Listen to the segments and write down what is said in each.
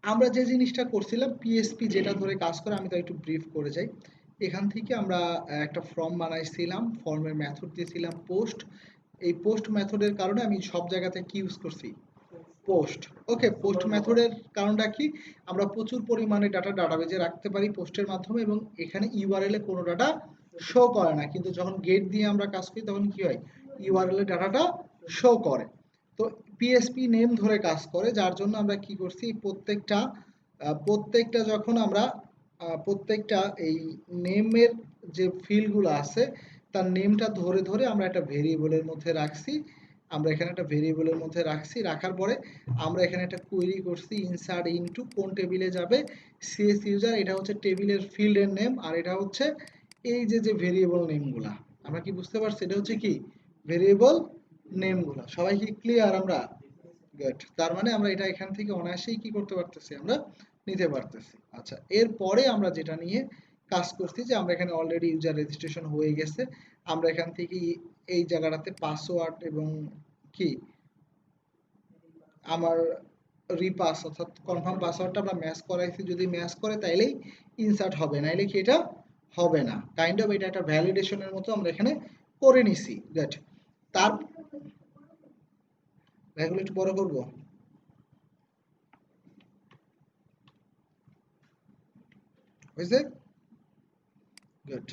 আমরা যে জিনিসটা করছিলাম পিএসপি যেটা ধরে কাজ করে আমি তো একটু ব্রিফ করে যাই। এখান থেকে আমরা একটা ফর্ম বানাইছিলাম, ফর্মের মেথড দিয়েছিলাম পোস্ট। এই পোস্ট মেথডের কারণে আমি সব জায়গাতে কি ইউজ করছি, পোস্ট। ওকে, পোস্ট মেথডের কারণটা কি, আমরা প্রচুর পরিমাণে ডাটা ডাটাবেজে রাখতে পারি পোস্টের মাধ্যমে এবং এখানে ইউআরএল এ কোনো ডাটা শো করে না, কিন্তু যখন গেট দিয়ে আমরা কাজ করি তখন কি হয়, ইউআরএল এ ডাটাটা শো করে। তো পিএসপি নেম ধরে কাজ করে, যার জন্য আমরা কি করছি, প্রত্যেকটা যখন আমরা প্রত্যেকটা এই নেমের যে ফিল্ডগুলো আছে তার নেমটা ধরে ধরে আমরা একটা ভেরিয়েবলের মধ্যে রাখছি। আমরা এখানে একটা ভেরিয়েবলের মধ্যে রাখছি, রাখার পরে আমরা এখানে একটা কোয়েরি করছি ইনসার্ট ইনটু কোন টেবিলে যাবে সিএস ইউজার, এটা হচ্ছে টেবিলের ফিল্ডের নেম, আর এটা হচ্ছে এই যে যে ভেরিয়েবল নেমগুলা। আমরা কি বুঝতে পারছি এটা হচ্ছে কি ভেরিয়েবল নেমগুলা? সবাই কি ক্লিয়ার? আমরা গুড। তার মানে আমরা এটা এখান থেকে অনায়াসেই কি করতে পারতেছি, আমরা নিতে পারতেছি। আচ্ছা, এরপরে আমরা যেটা নিয়ে কাজ করছি যে আমরা এখানে অলরেডি ইউজার রেজিস্ট্রেশন হয়ে গেছে, আমরা এখান থেকে এই জায়গাটাতে পাসওয়ার্ড এবং কি আমার রিপাস অর্থাৎ কনফার্ম পাসওয়ার্ডটা আমরা ম্যাচ করাইছি, যদি ম্যাচ করে তাইলেই ইনসার্ট হবে, নাইলে কি এটা হবে না। কাইন্ড অফ এটা একটা ভ্যালিডেশনের মতো আমরা এখানে করে নিছি। গুড। তার এগুলো একটু বড় করব, হয়েছে? গুড।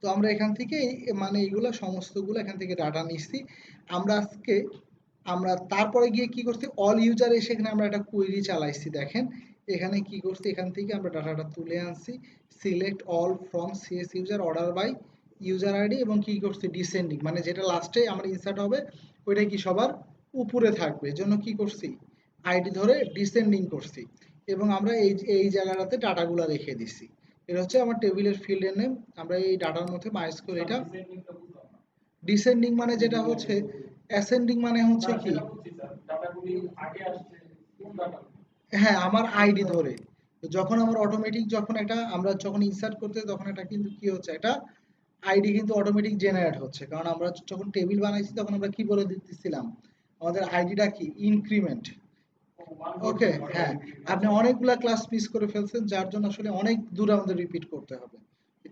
তো আমরা এখান থেকে মানে এইগুলো সমস্তগুলো এখান থেকে ডাটা নিচ্ছি। আমরা আজকে আমরা তারপরে গিয়ে কি করছি, অল ইউজার এসে এখানে আমরা একটা কোয়েরি চালাইছি। দেখেন এখানে কি করছি, এখান থেকে আমরা ডাটাটা তুলে আনছি, select all from CS user order by user ID, এবং কি করছি ডিসেন্ডিং, মানে যেটা লাস্টে আমার ইনসার্ট হবে ওইটা কি সবার উপরে থাকবে, এজন্য কি করছি আইডি ধরে ডিসেন্ডিং করছি, এবং আমরা এই এই জায়গাটাতে ডাটাগুলো রেখে দিছি। এটা হচ্ছে আমার টেবিলের ফিল্ডের নেম, আমরা এই ডাটার মধ্যে মাইস করে এটা। ডিসেন্ডিং মানে যেটা হচ্ছে, অ্যাসেন্ডিং মানে হচ্ছে কি, হ্যাঁ আমার আইডি ধরে। তো যখন আমার অটোমেটিক যখন এটা আমরা যখন ইনসার্ট করতে তখন এটা কিন্তু কি হচ্ছে, এটা আইডি কিন্তু অটোমেটিক জেনারেট হচ্ছে, কারণ আমরা যখন টেবিল বানাইছি তখন আমরা কি বলে দিতেছিলাম, আমাদের আইডিটা কি ইনক্রিমেন্ট। ওকে, হ্যাঁ। আপনি অনেকগুলা ক্লাস মিস করে ফেলছেন, যার জন্য আসলে অনেক দূর আমাদের রিপিট করতে হবে,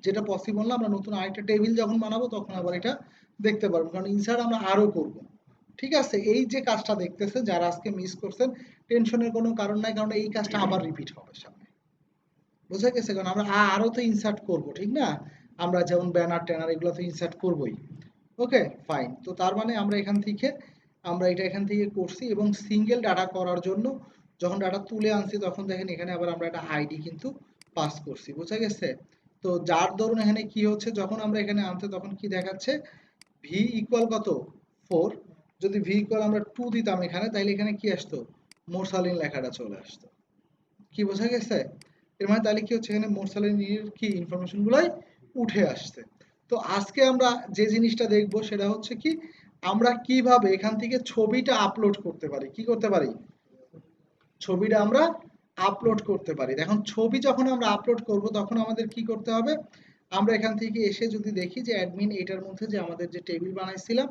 যেটা পসিবল না। আমরা নতুন আরেকটা টেবিল যখন বানাবো তখন আবার এটা দেখতে পারবো, কারণ ইনসার্ট আমরা আরো করব। ঠিক আছে, এই যে কাজটা দেখতেছে যারা আজকে মিস করছেন, টেনশনের কোনো কারণ নাই, কারণ এই কাজটা আবার রিপিট হবে সামনে। বুঝা গেছে? কারণ আমরা আরো তো ইনসার্ট করব, ঠিক না? আমরা যেমন ব্যানার ট্যানার এগুলো তো ইনসার্ট করবই। ওকে, ফাইন। তো তার মানে আমরা এখান থেকে আমরা এটা এখান থেকে করছি, এবং সিঙ্গেল ডাটা করার জন্য যখন ডাটা তুলে আনছি তখন দেখেন এখানে আবার আমরা একটা আইডি কিন্তু পাস করছি। বুঝা গেছে? তো যার দরুন এখানে কি হচ্ছে, যখন আমরা এখানে আনতে তখন কি দেখাচ্ছে, ভি ইকুয়াল কত, 4। যদি ভি ইকুয়াল আমরা 2 দিতাম এখানে, তাহলে এখানে কি আসতো, মোরসালিন লেখাটা চলে আসতো। কি বোঝা গেছে? এর মানে তাহলে কি হচ্ছে, এখানে মোরসালিনের কি ইনফরমেশন গুলাই উঠে আসছে। তো আজকে আমরা যে জিনিসটা দেখব সেটা হচ্ছে কি, আমরা কিভাবে এখান থেকে ছবিটা আপলোড করতে পারি। কি করতে পারি, ছবিটা আমরা আপলোড করতে পারি। এখন ছবি যখন আমরা আপলোড করব তখন আমাদের কি করতে হবে, আমরা এখান থেকে এসে যদি দেখি যে অ্যাডমিন এটার মধ্যে যে আমাদের যে টেবিল বানাইছিলাম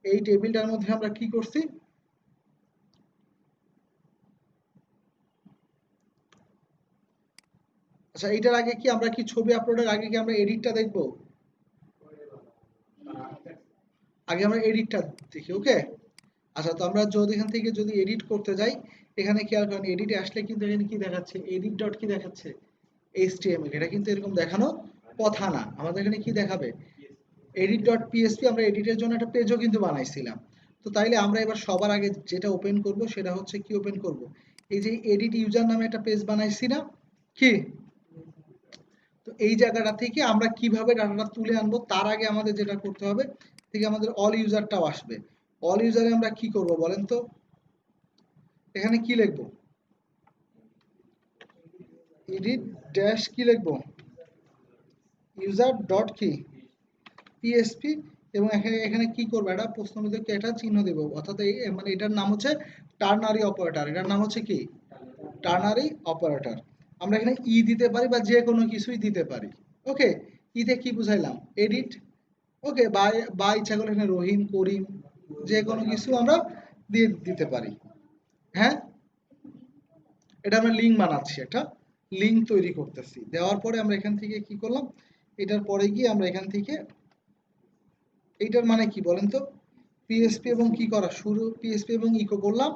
এই টেবিলটার মধ্যে আমরা কি করছি, আচ্ছা এটার আগে কি আমরা কি ছবি আপলোডের আগে কি আমরা এডিটটা দেখব, আগে আমরা এডিটটা দেখি। ওকে, আচ্ছা তো আমরা যদি এখান থেকে যদি এডিট করতে যাই, এখানে খেয়াল করেন এডিটে আসলে কিন্তু এখানে কি দেখাচ্ছে, এডিট ডট কি দেখাচ্ছে, এইচটিএমএল। এটা কিন্তু এরকম দেখানো কথা না, আমাদের এখানে কি দেখাবে, এডিট ডট পিএসপি। আমরা এডিটের জন্য একটা পেজও কিন্তু বানাইছিলাম। তো তাইলে আমরা এবার সবার আগে যেটা ওপেন করব সেটা হচ্ছে কি ওপেন করব, এই যে এডিট ইউজার নামে একটা পেজ বানাইছি না, কি, তো এই জায়গাটা থেকে আমরা কিভাবে ডাটাটা তুলে আনবো, তার আগে আমাদের যেটা করতে হবে, থেকে আমাদের অল ইউজারটাও আসবে। অল ইউজারে আমরা কি করব বলেন তো, এখানে কি লিখবো, এডিট ড্যাশ কি লিখবো, ইউজার ডট কি পিএসপি, এবং এখানে এখানে কি করবো, একটা প্রশ্নবোধক একটা চিহ্ন দেব, অর্থাৎ এই মানে এটার নাম হচ্ছে টার্নারি অপারেটর। এটার নাম হচ্ছে কি টার্নারি অপারেটর। আমরা এখানে ই দিতে পারি বা যে কোনো কিছুই দিতে পারি। ওকে, ইতে কি বুঝাইলাম, এডিট। ওকে, বা বা ইচ্ছা করলে এখানে রহিম করিম যে কোনো কিছু আমরা দিয়ে দিতে পারি। হ্যাঁ, এটা আমরা লিঙ্ক বানাচ্ছি, একটা লিঙ্ক তৈরি করতেছি। দেওয়ার পরে আমরা এখান থেকে কি করলাম, এটার পরে গিয়ে আমরা এখান থেকে এইটার মানে কি বলেন তো, পিএসপি এবং কি করা শুরু, পিএসপি এবং ইকো করলাম।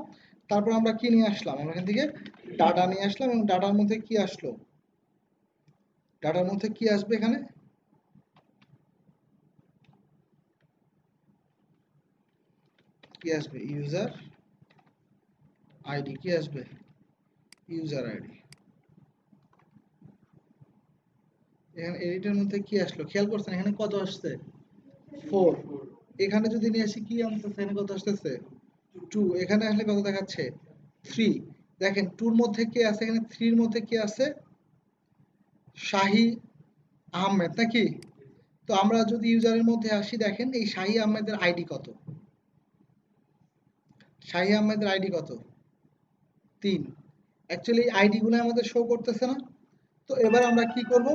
তারপর আমরা কি নিয়ে আসলাম, আমরা এখান থেকে ডাটা নিয়ে আসলাম, এবং ডাটার মধ্যে কি আসলো, ডাটার মধ্যে কি আসবে, এখানে কি আসবে, ইউজার আইডি, কি আসবে, ইউজার আইডি। এখানে এডিটের মধ্যে কি আসলো খেয়াল করছেন, এখানে কত আসছে, 4। এখানে যদি নিয়ে আসি কি আসতেছে, এখানে কত আসতেছে, 2। এখানে আসলে কত দেখাচ্ছে, 3। দেখেন 2 এর মধ্যে কে আছে, এখানে 3 এর মধ্যে কে আছে, শাহি আহমেদ নাকি। তো আমরা যদি ইউজারের মধ্যে আসি, দেখেন এই শাহি আহমেদের আইডি কত, শাহি আহমেদের আইডি কত, 3। অ্যাকচুয়ালি আইডি গুলো আমাদের শো করতেছে না। তো এবার আমরা কি করব,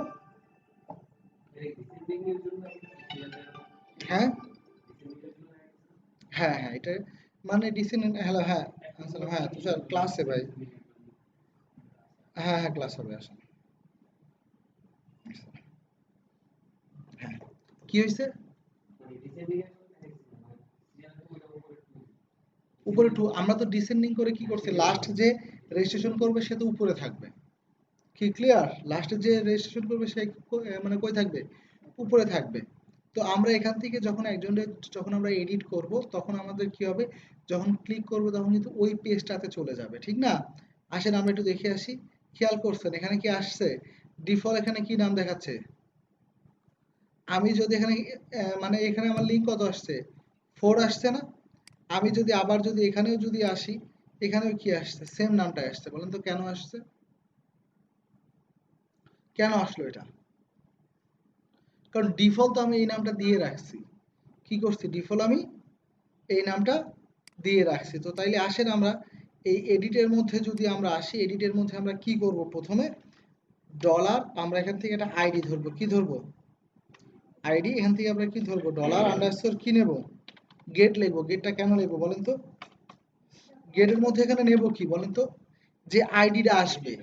হ্যাঁ হ্যাঁ হ্যাঁ, এটা মানে ডিসিশন, হ্যালো হ্যাঁ আসলে হ্যাঁ তুষার ক্লাসে ভাই, হ্যাঁ হ্যাঁ ক্লাস হবে আসলে। হ্যাঁ কি হয়েছে, উপরে 2, আমরা তো ডিসেন্ডিং করে কি করছি, লাস্ট যে রেজিস্ট্রেশন করবে সে তো উপরে থাকবে, কি ক্লিয়ার, লাস্টে যে রেজিস্ট্রেশন করবে সে মানে কই থাকবে, উপরে থাকবে। তো আমরা এখান থেকে যখন একজনের, যখন আমরা এডিট করব তখন আমাদের কি হবে, যখন ক্লিক করব তখন কিন্তু ওই পেজটাতে চলে যাবে, ঠিক না। আসেন আমরা একটু দেখে আসি। খেয়াল করছেন এখানে কি আসছে, ডিফল্ট এখানে কি নাম দেখাচ্ছে, আমি যদি এখানে মানে এখানে আমার লিঙ্ক কত আসছে, 4 আসছে না। আমি যদি আবার যদি এখানেও যদি আসি, এখানেও কি আসছে, সেম নামটাই আসছে, বলেন তো কেন আসছে, কেন আসলো এটা, কারণ ডিফল্ট তো আমি এই নামটা দিয়ে রাখছি, কি করছি, ডিফল্ট আমি এই নামটা দিয়ে রাখছি। তো তাইলে আসেন আমরা এই এডিটের মধ্যে যদি আমরা আসি, এডিটের মধ্যে আমরা কি করব, প্রথমে ডলার, আমরা এখান থেকে একটা আইডি ধরবো, কি ধরবো, আইডি, এখান থেকে আমরা কি ধরবো, ডলার আন্ডারস্কোর কি নেব, গেট লিখবো। গেটটা কেন লিখবো বলেন তো, গেটের মধ্যে এখানে নেব কি বলেন তো, যে আইডিটা আসবে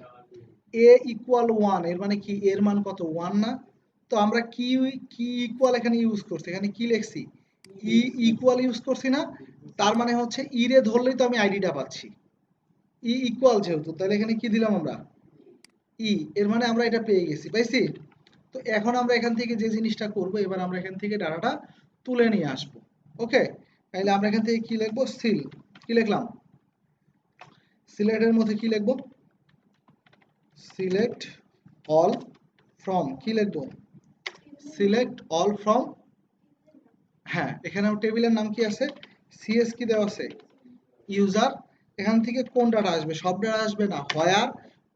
এ ইকুয়াল 1, এর মানে কি, এর মান কত, 1 না। তো আমরা কি কি ইকুয়াল এখানে ইউজ করছি, এখানে কি লিখছি, ই ইকুয়াল ইউজ করছি না। তার মানে হচ্ছে ই রে ধরলেই তো আমি আইডিটা পাচ্ছি, ই ইকুয়াল যেহেতু, তাহলে এখানে কি দিলাম আমরা, ই, এর মানে আমরা এটা পেয়ে গেছি, পাইছি। তো এখন আমরা এখান থেকে যে জিনিসটা করব, এবার আমরা এখান থেকে ডাটাটা তুলে নিয়ে আসব। ওকে, তাহলে আমরা এখান থেকে কি লিখবো, সিল, কি লিখলাম, সিলেক্টের মধ্যে কি লিখবো, সিলেক্ট অল ফ্রম, কি লিখবো, সিলেক্ট অল ফ্রম। হ্যাঁ এখানে টেবিলের নাম কি আছে, সিএস কি দেওয়া আছে, ইউজার। এখান থেকে কোন ডাটা আসবে, সব ডাটা আসবে না, হোয়ার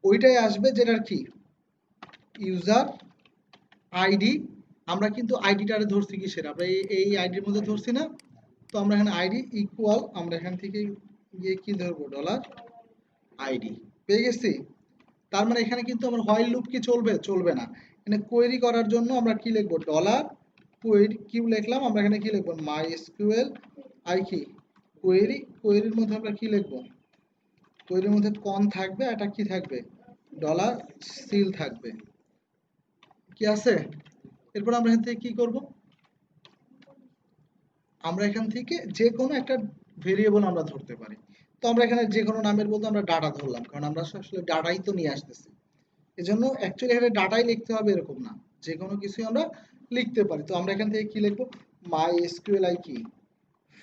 ওইটাই আসবে যেটার কি, ইউজার আইডি। আমরা কিন্তু আইডিটারে ধরছি কি সেটা, আমরা এই আইডির মধ্যে ধরছি না। তো আমরা এখানে আইডি ইকুয়াল, আমরা এখান থেকে গিয়ে কি ধরবো, ডলার আইডি, পেয়ে গেছি। তার মানে এখানে কিন্তু আমার হোয়াইল লুপ কি চলবে, চলবে না। এখানে কোয়েরি করার জন্য আমরা কি লিখবো, ডলার কোয়েরি কিউ লিখলাম, আমরা এখানে কি লিখবো, মাই এসকিউএল আই কি, কোয়েরি, কোয়েরির মধ্যে আমরা কি লিখবো, কোয়েরির মধ্যে কন থাকবে, এটা কি থাকবে, ডলার সিল থাকবে, কি আছে। এরপর আমরা এখান থেকে কি করব, আমরা এখান থেকে যে কোনো একটা ভেরিয়েবল আমরা ধরতে পারি। তো আমরা এখানে যে কোনো নামের বলতে আমরা ডাটা ধরলাম, কারণ আমরা আসলে ডাটাই তো নিয়ে আসতেছি। এজন্য অ্যাকচুয়ালি এখানে ডাটাই লিখতে হবে এরকম না, যে কোনো কিছুই আমরা লিখতে পারি। তো আমরা এখান থেকে কি লিখবো, মাই এসকিউএল আই কি,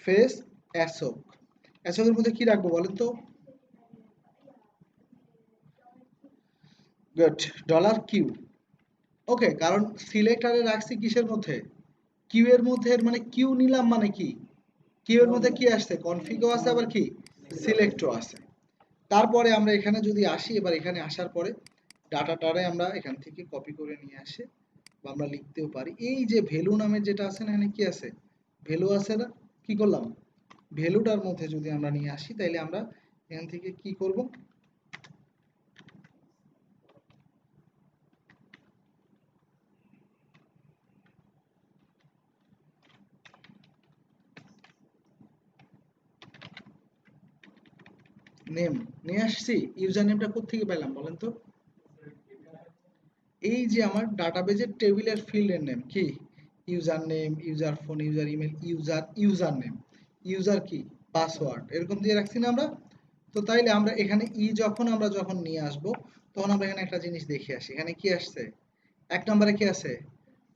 ফেস অ্যাসোক, অ্যাসোকের মধ্যে কি রাখবো বলেন তো, গুড, ডলার কিউ। ওকে, কারণ সিলেক্টারে রাখছি কিসের মধ্যে, কিউ এর মধ্যে, এর মানে কিউ নিলাম মানে কি, কিউ এর মধ্যে কি আসছে, কনফিগও আছে, আবার কি সিলেক্টও আছে। তারপরে আমরা এখানে যদি আসি, এবার এখানে আসার পরে ডাটাটারে আমরা এখান থেকে কপি করে নিয়ে আসে, বা আমরা লিখতেও পারি, এই যে ভ্যালু নামের যেটা আছে না, এখানে কি আছে, ভ্যালু আছে না, কি করলাম, ভ্যালুটার মধ্যে যদি আমরা নিয়ে আসি, তাইলে আমরা এখান থেকে কি করব, নেম নিয়ে আসছি। ইউজার নেমটা কোত্থেকে পেলাম বলেন তো? এই যে আমার ডাটাবেজের টেবিলের ফিল্ডের নেম কি, user name, user phone, user email, user name, user কি, পাসওয়ার্ড, এরকম দিয়ে রাখছি না আমরা? তো তাইলে আমরা এখানে যখন নিয়ে আসব, তখন আমরা এখানে একটা জিনিস দেখে আসি। এখানে কি আসছে? এক নম্বরে কি আছে?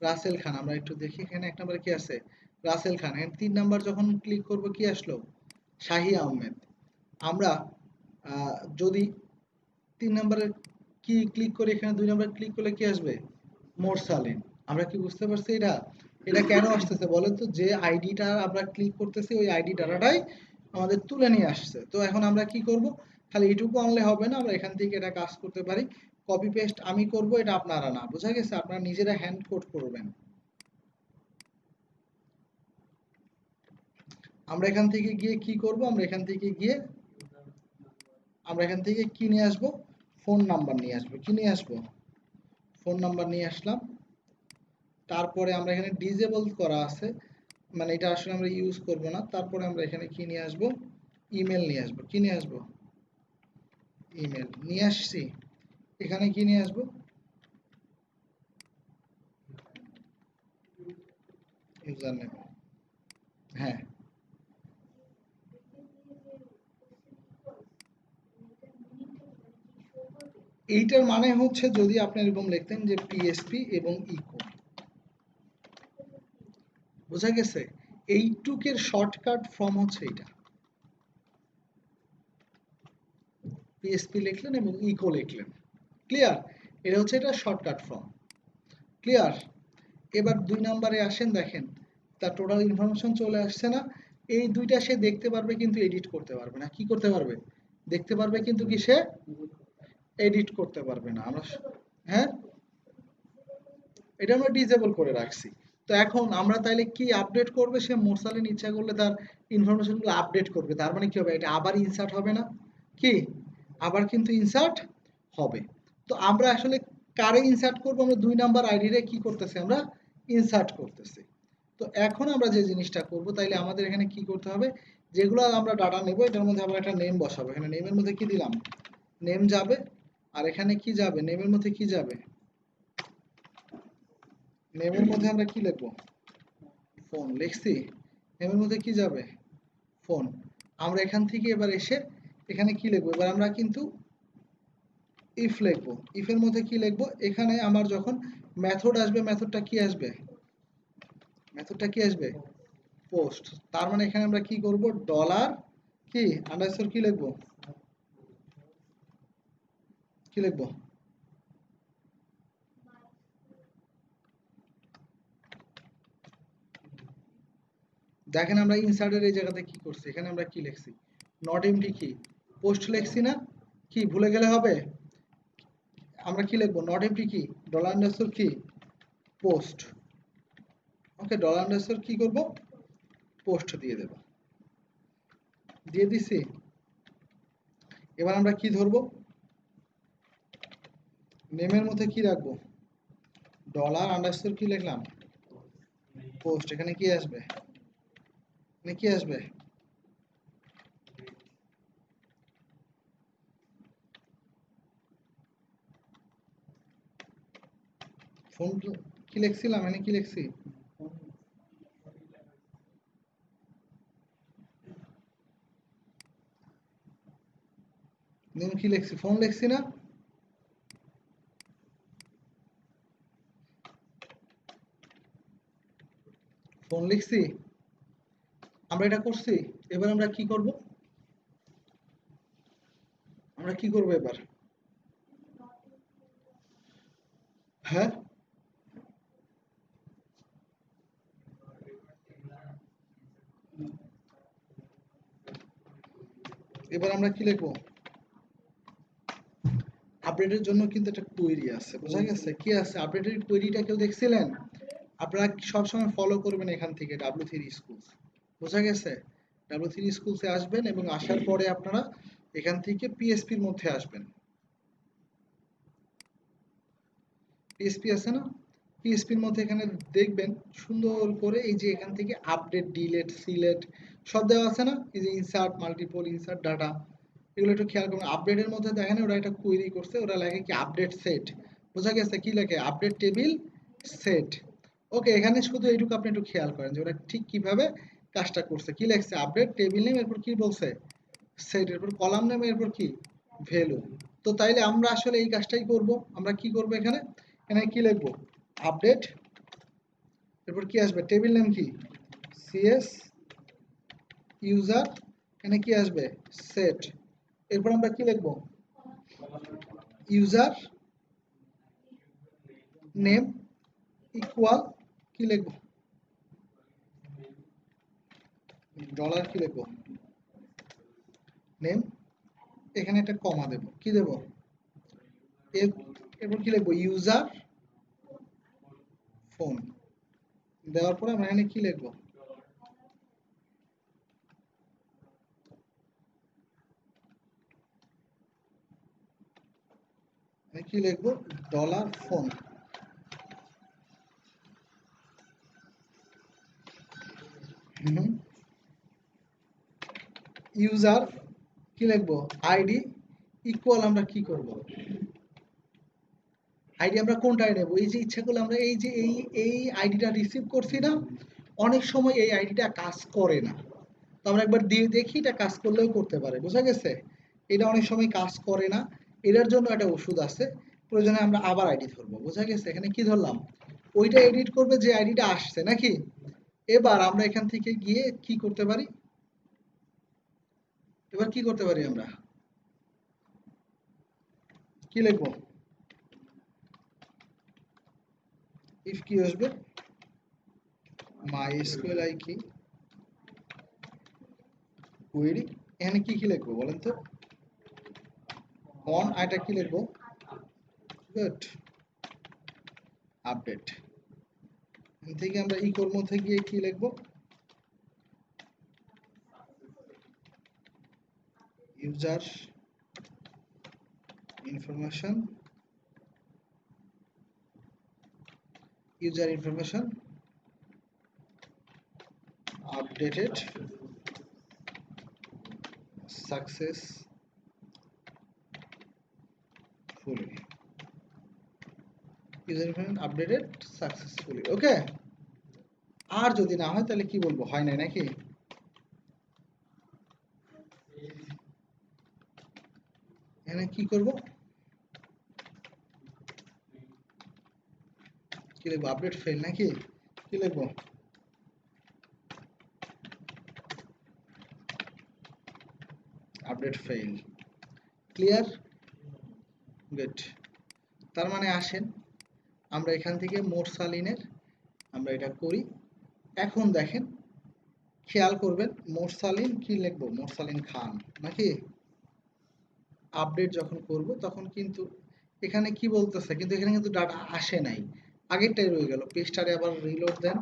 রাসেল খান। আমরা একটু দেখি এখানে এক নম্বরে কি আছে? রাসেল খান। এখানে 3 নাম্বার যখন ক্লিক করব কি আসলো? শাহি আহমেদ। আমরা যদি 3 নাম্বারে কি ক্লিক করে এখানে 2 নাম্বার ক্লিক করলে কি আসবে? মোরসালিন। আমরা কি বুঝতে পারছি এটা? এটা কেন আসতেছে বলেন তো? যে আইডিটা আমরা ক্লিক করতেছি ওই আইডি ডাটাটাই আমাদের তুলে নিয়ে আসছে। তো এখন আমরা কি করব? খালি এটুকু আনলে হবে না, আমরা এখান থেকে এটা কাজ করতে পারি। কপি পেস্ট আমি করব, এটা আপনারা না। বোঝা গেছে? আপনারা নিজেরা হ্যান্ড কোড করবেন। আমরা এখান থেকে গিয়ে কি করব? আমরা এখান থেকে কি নিয়ে আসব? ফোন নাম্বার নিয়ে আসবো। কি নিয়ে আসবো? ফোন নাম্বার নিয়ে আসলাম। তারপরে আমরা এখানে ডিসেবল করা আছে, মানে এটা আসলে আমরা ইউজ করব না। তারপরে আমরা এখানে কি নিয়ে আসব? ইমেল নিয়ে আসবো। কি নিয়ে আসবো? ইমেল নিয়ে আসছি। এখানে কি নিয়ে আসবো? User name. হ্যাঁ, এইটার মানে হচ্ছে যদি আপনি এরকম লিখতেন যে পিএসপি এবং ইকো, বোঝা গেছে? এইটুকের শর্টকাট ফর্ম হচ্ছে এটা। পিএসপি লিখলেন এবং ইকো লিখলেন। ক্লিয়ার? এটা হচ্ছে এটা শর্টকাট ফর্ম। ক্লিয়ার? এবার 2 নাম্বারে আসেন, দেখেন তার টোটাল ইনফরমেশন চলে আসছে না? এই দুইটা সে দেখতে পারবে কিন্তু এডিট করতে পারবে না। কি করতে পারবে? দেখতে পারবে কিন্তু কি সে এডিট করতে পারবে না। আমরা হ্যাঁ, এটা আমরা ডিসেবল করে রাখছি। তো এখন আমরা তাইলে কি আপডেট করবে? সে মোরসালিন ইচ্ছা করলে তার ইনফরমেশন গুলো আপডেট করবে। তার মানে কি হবে? এটা আবার ইনসার্ট হবে না? কি আবার কিন্তু ইনসার্ট হবে। তো আমরা আসলে কারে ইনসার্ট করব? আমরা 2 নাম্বার আইডি রে কি করতেছি? আমরা ইনসার্ট করতেছি। তো এখন আমরা যে জিনিসটা করব, তাইলে আমাদের এখানে কি করতে হবে? যেগুলো আমরা ডাটা নেব এটার মধ্যে আমরা একটা নেম বসাবো। এখানে নেমের মধ্যে কি দিলাম? নেম যাবে। আর এখানে কি যাবে? নেমের মধ্যে কি যাবে? নেমের মধ্যে আমরা কি লিখবো? ফোন লিখছি। নেমের মধ্যে কি যাবে? ফোন। আমরা এখান থেকে এবার এসে এখানে কি লিখবো? এবার আমরা কিন্তু ইফ লিখবো। ইফের মধ্যে কি লিখবো? এখানে আমার যখন মেথড আসবে, মেথডটা কি আসবে? পোস্ট। তার মানে এখানে আমরা কি করব? ডলার কি আন্ডারস্কোর কি লিখবো? কি লিখবো? দেখেন আমরা ইনসার্টের এই জায়গাতে কি করছি? এখানে আমরা কি লিখছি? নট এমডি কি পোস্ট লিখছি না? কি ভুলে গেলে হবে? আমরা কি লিখবো? নট এমডি কি ডলার আন্ডারস্কোর কি পোস্ট। ওকে, ডলার আন্ডারস্কোর কি করব? পোস্ট দিয়ে দেব। দিয়ে দিছি। এবার আমরা কি ধরবো? নেমের মধ্যে কি রাখবো? ডলার আন্ডারস্কোর কি লিখলাম? পোস্ট। এখানে কি আসবে? এখানে কি আসবে? ফোন কি লিখছিলাম? এখানে কি লিখছি? নেম কি লিখছি? ফোন লিখছি না? ফোন লিখছি। আমরা এটা করছি। এবার আমরা কি করব? আমরা কি করব এবার? হ্যাঁ, এবার আমরা কি লিখবো? আপডেটের জন্য কিন্তু একটা কোয়েরি আছে। বোঝা গেছে? কি আছে? আপডেটের কোয়েরিটা কেউ দেখছিলেন? আপনারা সবসময় ফলো করবেন এখান থেকে W3 স্কুলস। বোঝা গেছে? W3 স্কুলসে আসবেন এবং আসার পরে আপনারা এখান থেকে পিএসপির মধ্যে আসবেন। পিএসপি আছে না? পিএসপির মধ্যে এখানে দেখবেন সুন্দর করে এই যে এখান থেকে আপডেট, ডিলেট, সিলেক্ট সব দেওয়া আছে না? এই যে ইনসার্ট, মাল্টিপল ইনসার্ট ডাটা, এগুলো একটু খেয়াল করবেন। আপডেটের মধ্যে দেখেন ওরা একটা কোয়েরি করছে, ওরা লেখে কি আপডেট সেট, বোঝা গেছে কি লেখে আপডেট টেবিল সেট। ওকে, এখানে শুধু এইটুকু আপনি একটু খেয়াল করেন যে ওরা ঠিক কিভাবে কাজটা করছে। কি লেখছে আপডেট টেবিল নেম, এরপর কি বলছে সেট, এরপর কলাম নেম, এরপর কি ভ্যালু। তো তাইলে আমরা আসলে এই কাজটাই করব। আমরা কি করব এখানে, এখানে কি লিখবো আপডেট, এরপর কি আসবে টেবিল নেম কি সিএস ইউজার, এখানে কি আসবে সেট, এরপর আমরা কি লিখবো ইউজার নেম ইকুয়াল কি লিখবো ডলার কি লিখবো নেম, এখানে একটা কমা দেব, কি দেব এরপর কি লিখবো ইউজার ফোন, দেওয়ার পরে আমরা এখানে কি লিখবো কি লিখবো ডলার ফোন। ইউজার কি লিখবো আইডি ইকুয়াল আমরা কি করব আইডি আমরা কোনটাই নেব, এই যে ইচ্ছা করলে আমরা এই যে এই আইডিটা রিসিভ করছি না, অনেক সময় এই আইডিটা কাজ করে না, তো আমরা একবার দিয়ে দেখি এটা কাজ করলেও করতে পারে, বোঝা গেছে। এটা অনেক সময় কাজ করে না, এটার জন্য একটা ওষুধ আছে, প্রয়োজনে আমরা আবার আইডি ধরবো, বোঝা গেছে। এখানে কি ধরলাম ওইটা এডিট করবে যে আইডিটা আসছে নাকি। এবার আমরা এখান থেকে গিয়ে কি করতে পারি, এবার কি করতে পারি আমরা কি লিখবো ইফ কি আসবে মাইএসকিউএল আই কি কোয়েরি, এখানে কি কি লিখবো বলেন তো অন আইটা কি লিখবো গুড আপডেট, এখান থেকে আমরা ইকোর মধ্যে গিয়ে কি লিখবো user information, user information updated successfully, user information updated successfully, ওকে। আর যদি না হয় তাহলে কি বলবো হয় নাই নাকি, এখানে কি করব কি লিখবো আপডেট ফেল নাকি, কি লিখবো আপডেট ফেল, ক্লিয়ার গুড। তার মানে আসেন আমরা এখান থেকে মোরসালিনের আমরা এটা করি। এখন দেখেন খেয়াল করবেন মোরসালিন কি লিখবো মোরসালিন খান নাকি, আপডেট যখন করব তখন কিন্তু এখানে কি বলতেছে, কিন্তু এখানে কিন্তু ডাটা আসে নাই, আগেরটাই রয়ে গেল। পেজটারে আবার রিলোড দেন,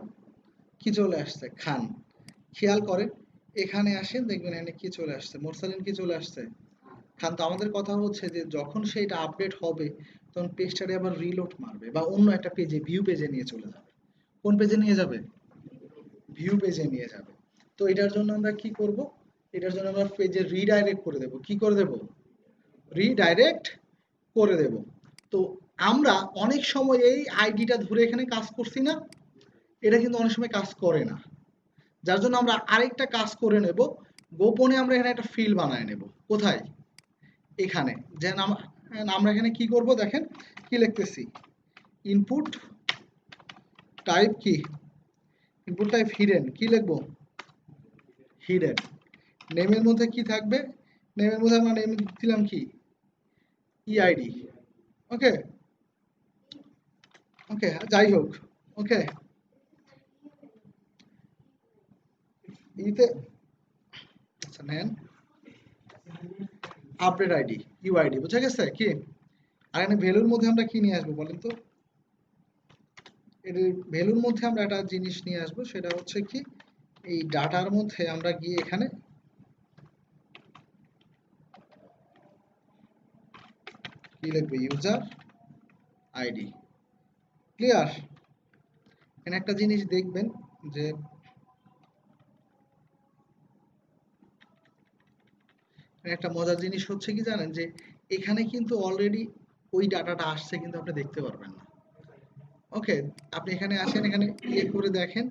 কি চলে আসছে খান, খেয়াল করেন এখানে আসেন দেখবেন এখানে কি চলে আসছে মোরসালিন কি চলে আসছে খান। তো আমাদের কথা হচ্ছে যে যখন সেটা আপডেট হবে তখন পেজটারে আবার রিলোড মারবে বা অন্য একটা পেজে ভিউ পেজে নিয়ে চলে যাবে। কোন পেজে নিয়ে যাবে ভিউ পেজে নিয়ে যাবে। তো এটার জন্য আমরা কি করব, এটার জন্য আমরা পেজে রিডাইরেক্ট করে দেব, কি করে দেব রিডাইরেক্ট করে দেব। তো আমরা অনেক সময় এই আইডিটা ধরে এখানে কাজ করছি না, এটা কিন্তু অনেক সময় কাজ করে না, যার জন্য আমরা আরেকটা কাজ করে নেব, গোপনে আমরা এখানে একটা ফিল্ড বানায় নেব। কোথায় এখানে যে আমরা এখানে কি করব দেখেন কি লিখতেছি ইনপুট টাইপ কি ইনপুট টাইপ হিডেন, কি লিখবো হিডেন, নেমের মধ্যে কি থাকবে নেমের মধ্যে আমরা নেম দিলাম কি ইআইডি, ওকে ওকে যাই হোক ওকে ইতে আচ্ছা নেন আপডেট আইডি ইউআইডি, বুঝা গেছে কি। আর এখানে ভ্যালুর মধ্যে আমরা কি নিয়ে আসবো বলেন তো, এর ভ্যালুর মধ্যে আমরা একটা জিনিস নিয়ে আসবো, সেটা হচ্ছে কি এই ডাটার মধ্যে আমরা গিয়ে এখানে কি লিখবো ইউজার আইডি, ক্লিয়ার। এখানে একটা জিনিস দেখবেন যে একটা মজার জিনিস হচ্ছে কি জানেন, যে এখানে কিন্তু অলরেডি ওই ডাটাটা আসছে কিন্তু আপনি দেখতে পারবেন না। ওকে, আপনি এখানে আসেন, এখানে ইয়ে করে দেখেন,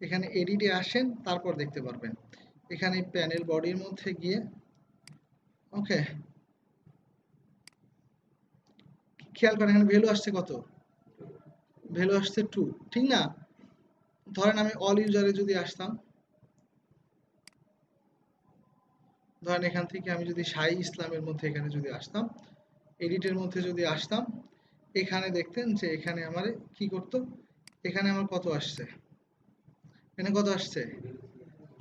এখানে এডিটে আসেন, তারপর দেখতে পারবেন। এখানে প্যানেল বডির মধ্যে গিয়ে, ওকে, খেয়াল করেন এখানে ভ্যালু আসছে কত, ভ্যালু আসছে 2, ঠিক না? ধরেন আমি অল ইউজারে যদি আসতাম, ধরেন এখান থেকে আমি যদি শাহী ইসলামের মধ্যে এখানে যদি আসতাম, এডিটের মধ্যে যদি আসতাম, এখানে দেখতেন যে এখানে আমার কি করতো, এখানে আমার কত আসছে, এখানে কত আসছে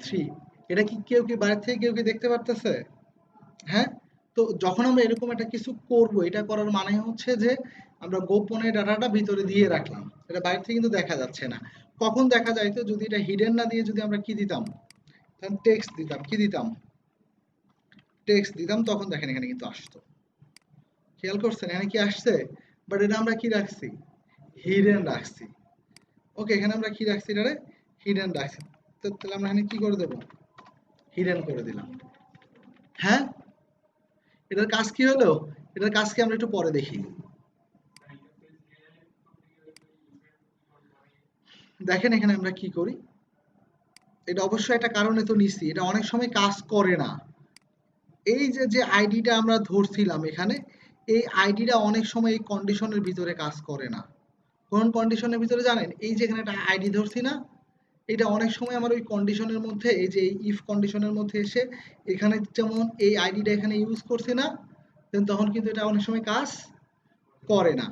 3। এটা কি কেউ কি বাইরে থেকে কেউ কি দেখতে পারতেছে? হ্যাঁ। তো যখন আমরা এরকম একটা কিছু করব, এটা করার মানে হচ্ছে যে আমরা গোপনে ডাটাটা ভিতরে দিয়ে রাখলাম, এটা বাইরে থেকে কিন্তু দেখা যাচ্ছে না। কখন দেখা যাইতো, যদি এটা হিডেন না দিয়ে যদি আমরা কি দিতাম, তখন টেক্সট দিতাম, কি দিতাম, টেক্সট দিতাম, তখন দেখেন এখানে কিন্তু আসতো। খেয়াল করছেন এখানে কি আসছে? বাট এটা আমরা কি রাখছি, হিডেন রাখছি। ওকে, এখানে আমরা কি রাখছি, এটা হিডেন রাখছি। তো তাহলে আমরা এখানে কি করে দেব, হিডেন করে দিলাম। হ্যাঁ, এটার কাজ কি হলো, এটার কাজ কি আমরা একটু পরে দেখি। দেখেন এখানে আমরা কি করি, এটা অবশ্যই একটা কারণে তো নিছি, এটা অনেক সময় কাজ করে না। এই যে যে আইডিটা আমরা ধরছিলাম এখানে, এই আইডিটা অনেক সময় এই কন্ডিশনের ভিতরে কাজ করে না। কোন কন্ডিশনের ভিতরে জানেন, এই যে এখানে একটা আইডি ধরছি না, এটা অনেক সময় আমার ওই কন্ডিশনের মধ্যে, এই যে ইফ কন্ডিশনের মধ্যে এসে এখানে যেমন এই আইডিটা এখানে ইউজ করছি না, দেন তখন কিন্তু এটা অনেক সময় কাজ করে না।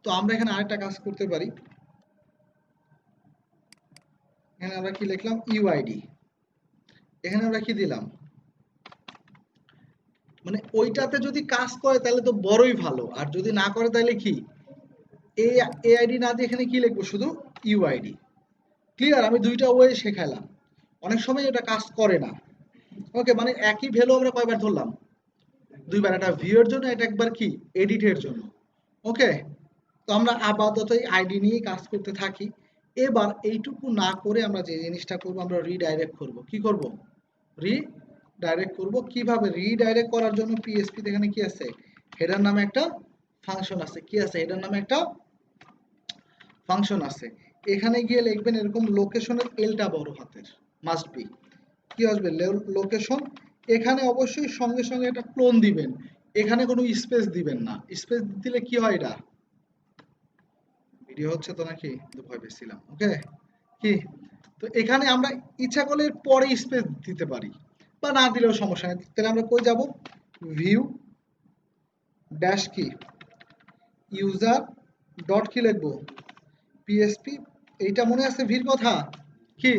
তো আমরা এখানে আরেকটা কাজ করতে পারি, এখানে আমরা কি লিখলাম, ইউআইডি, এখানে আমরা কি দিলাম, মানে ওইটাতে যদি কাজ করে তাহলে তো বড়ই ভালো, আর যদি না করে তাহলে কি, এই এআইডি না দিয়ে এখানে কি লিখবো, শুধু ইউআইডি। ক্লিয়ার? আমি দুইটা ওয়ে শেখালাম, অনেক সময় এটা কাজ করে না। ওকে, মানে একই ভ্যালু আমরা কয়বার ধরলাম, দুইবার, একটা ভিউ এর জন্য, এটা একবার কি এডিটের জন্য। ওকে, তো আমরা আপাতত এই আইডি নিয়ে কাজ করতে থাকি। এবার এইটুকু না করে আমরা যে জিনিসটা করব, আমরা রিডাইরেক্ট করব। কি করব, রিডাইরেক্ট করব। কিভাবে রিডাইরেক্ট করার জন্য, পিএসপি তে এখানে কি আছে, হেডার নামে একটা ফাংশন আছে। কি আছে, হেডার নামে একটা ফাংশন আছে। এখানে গিয়ে লিখবেন এরকম, লোকেশনের এলটা বড় হাতের মাস্ট বি, কি আসবে, লোকেশন। এখানে অবশ্যই সঙ্গে সঙ্গে একটা ক্লোন দিবেন, এখানে কোনো স্পেস দিবেন না। স্পেস দিলে কি হয়, এটা ভিডিও হচ্ছে তো নাকি, ভয় পেয়েছিলাম। ওকে, কি, তো এখানে আমরা ইচ্ছা করলে পরে স্পেস দিতে পারি, বা না দিলেও সমস্যা নেই। তাহলে আমরা কই যাব, ভিউ ড্যাশ কি, ইউজার ডট কি লিখবো, পিএসপি। এইটা মনে আছে ভির কথা, কি,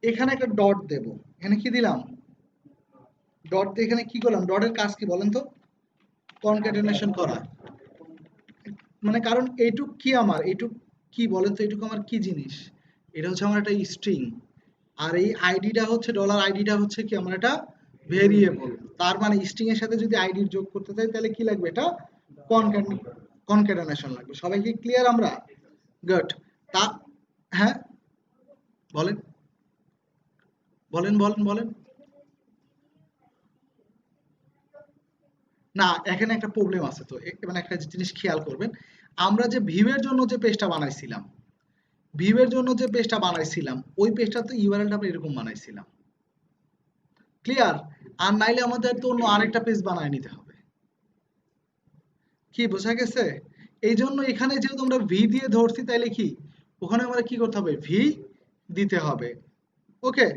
এখানে একটা ডট দেব, এখানে কি দিলাম, ডট দিয়ে এখানে কি করলাম, ডটের কাজ কি বলেন তো, কনক্যাটেনেশন করা। মানে কারণ এইটুক কি, আমার এইটুক কি বলেন তো, এইটুকু আমার কি জিনিস, এটা হচ্ছে আমার একটা স্ট্রিং। আর এই আইডিটা হচ্ছে, ডলার আইডিটা হচ্ছে কি, আমার একটা ভেরিয়েবল। তার মানে স্ট্রিং এর সাথে যদি আইডির যোগ করতে চাই তাহলে কি লাগবে, এটা কনক্যাটেনেশন লাগবে। সবাই কি ক্লিয়ার আমরা? গুড। তা, হ্যাঁ, বলেন বলেন বলেন বলেন। না, এখানে একটা প্রবলেম আছে। তো মানে একটা জিনিস খেয়াল করবেন, আমরা যে ভিউ এর জন্য যে পেজটা বানাইছিলাম, ভিউ এর জন্য যে পেজটা বানাইছিলাম, ওই পেজটা তো ইউআরএলটা আমরা এরকম বানাইছিলাম। ক্লিয়ার? আর নাইলে আমাদের তো অন্য আরেকটা পেজ বানায় নিতে হবে। কি বোঝা গেছে? এই জন্য এখানে যেহেতু আমরা ভি দিয়ে ধরছি, তাইলে কি ওখানে আমরা কি করতে হবে, ভি দিতে হবে। ওকে,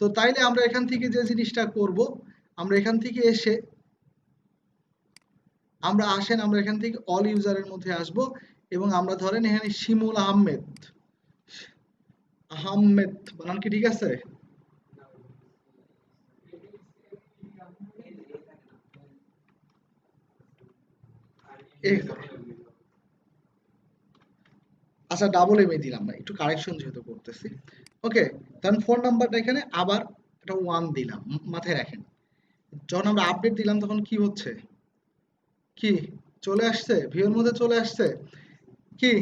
তো তাইলে আমরা এখান থেকে যে জিনিসটা করব, আমরা এখান থেকে এসে, আমরা আসেন, আমরা এখান থেকে অল ইউজারের মধ্যে আসব, এবং আমরা ধরেন এখানে শিমুল আহমেদ, আহমেদ বানান কি ঠিক আছে? এই তো। আচ্ছা, ডাবল এম এ দিলাম না, একটু কারেকশন যেহেতু করতেছি। ওকে, তখন ফোন নাম্বারটা এখানে আবার একটা 1 দিলাম, মাথায় রাখেন। যখন আমরা আপডেট দিলাম তখন কি হচ্ছে, কি চলে আসছে, ভিউর মধ্যে চলে আসছে। কি,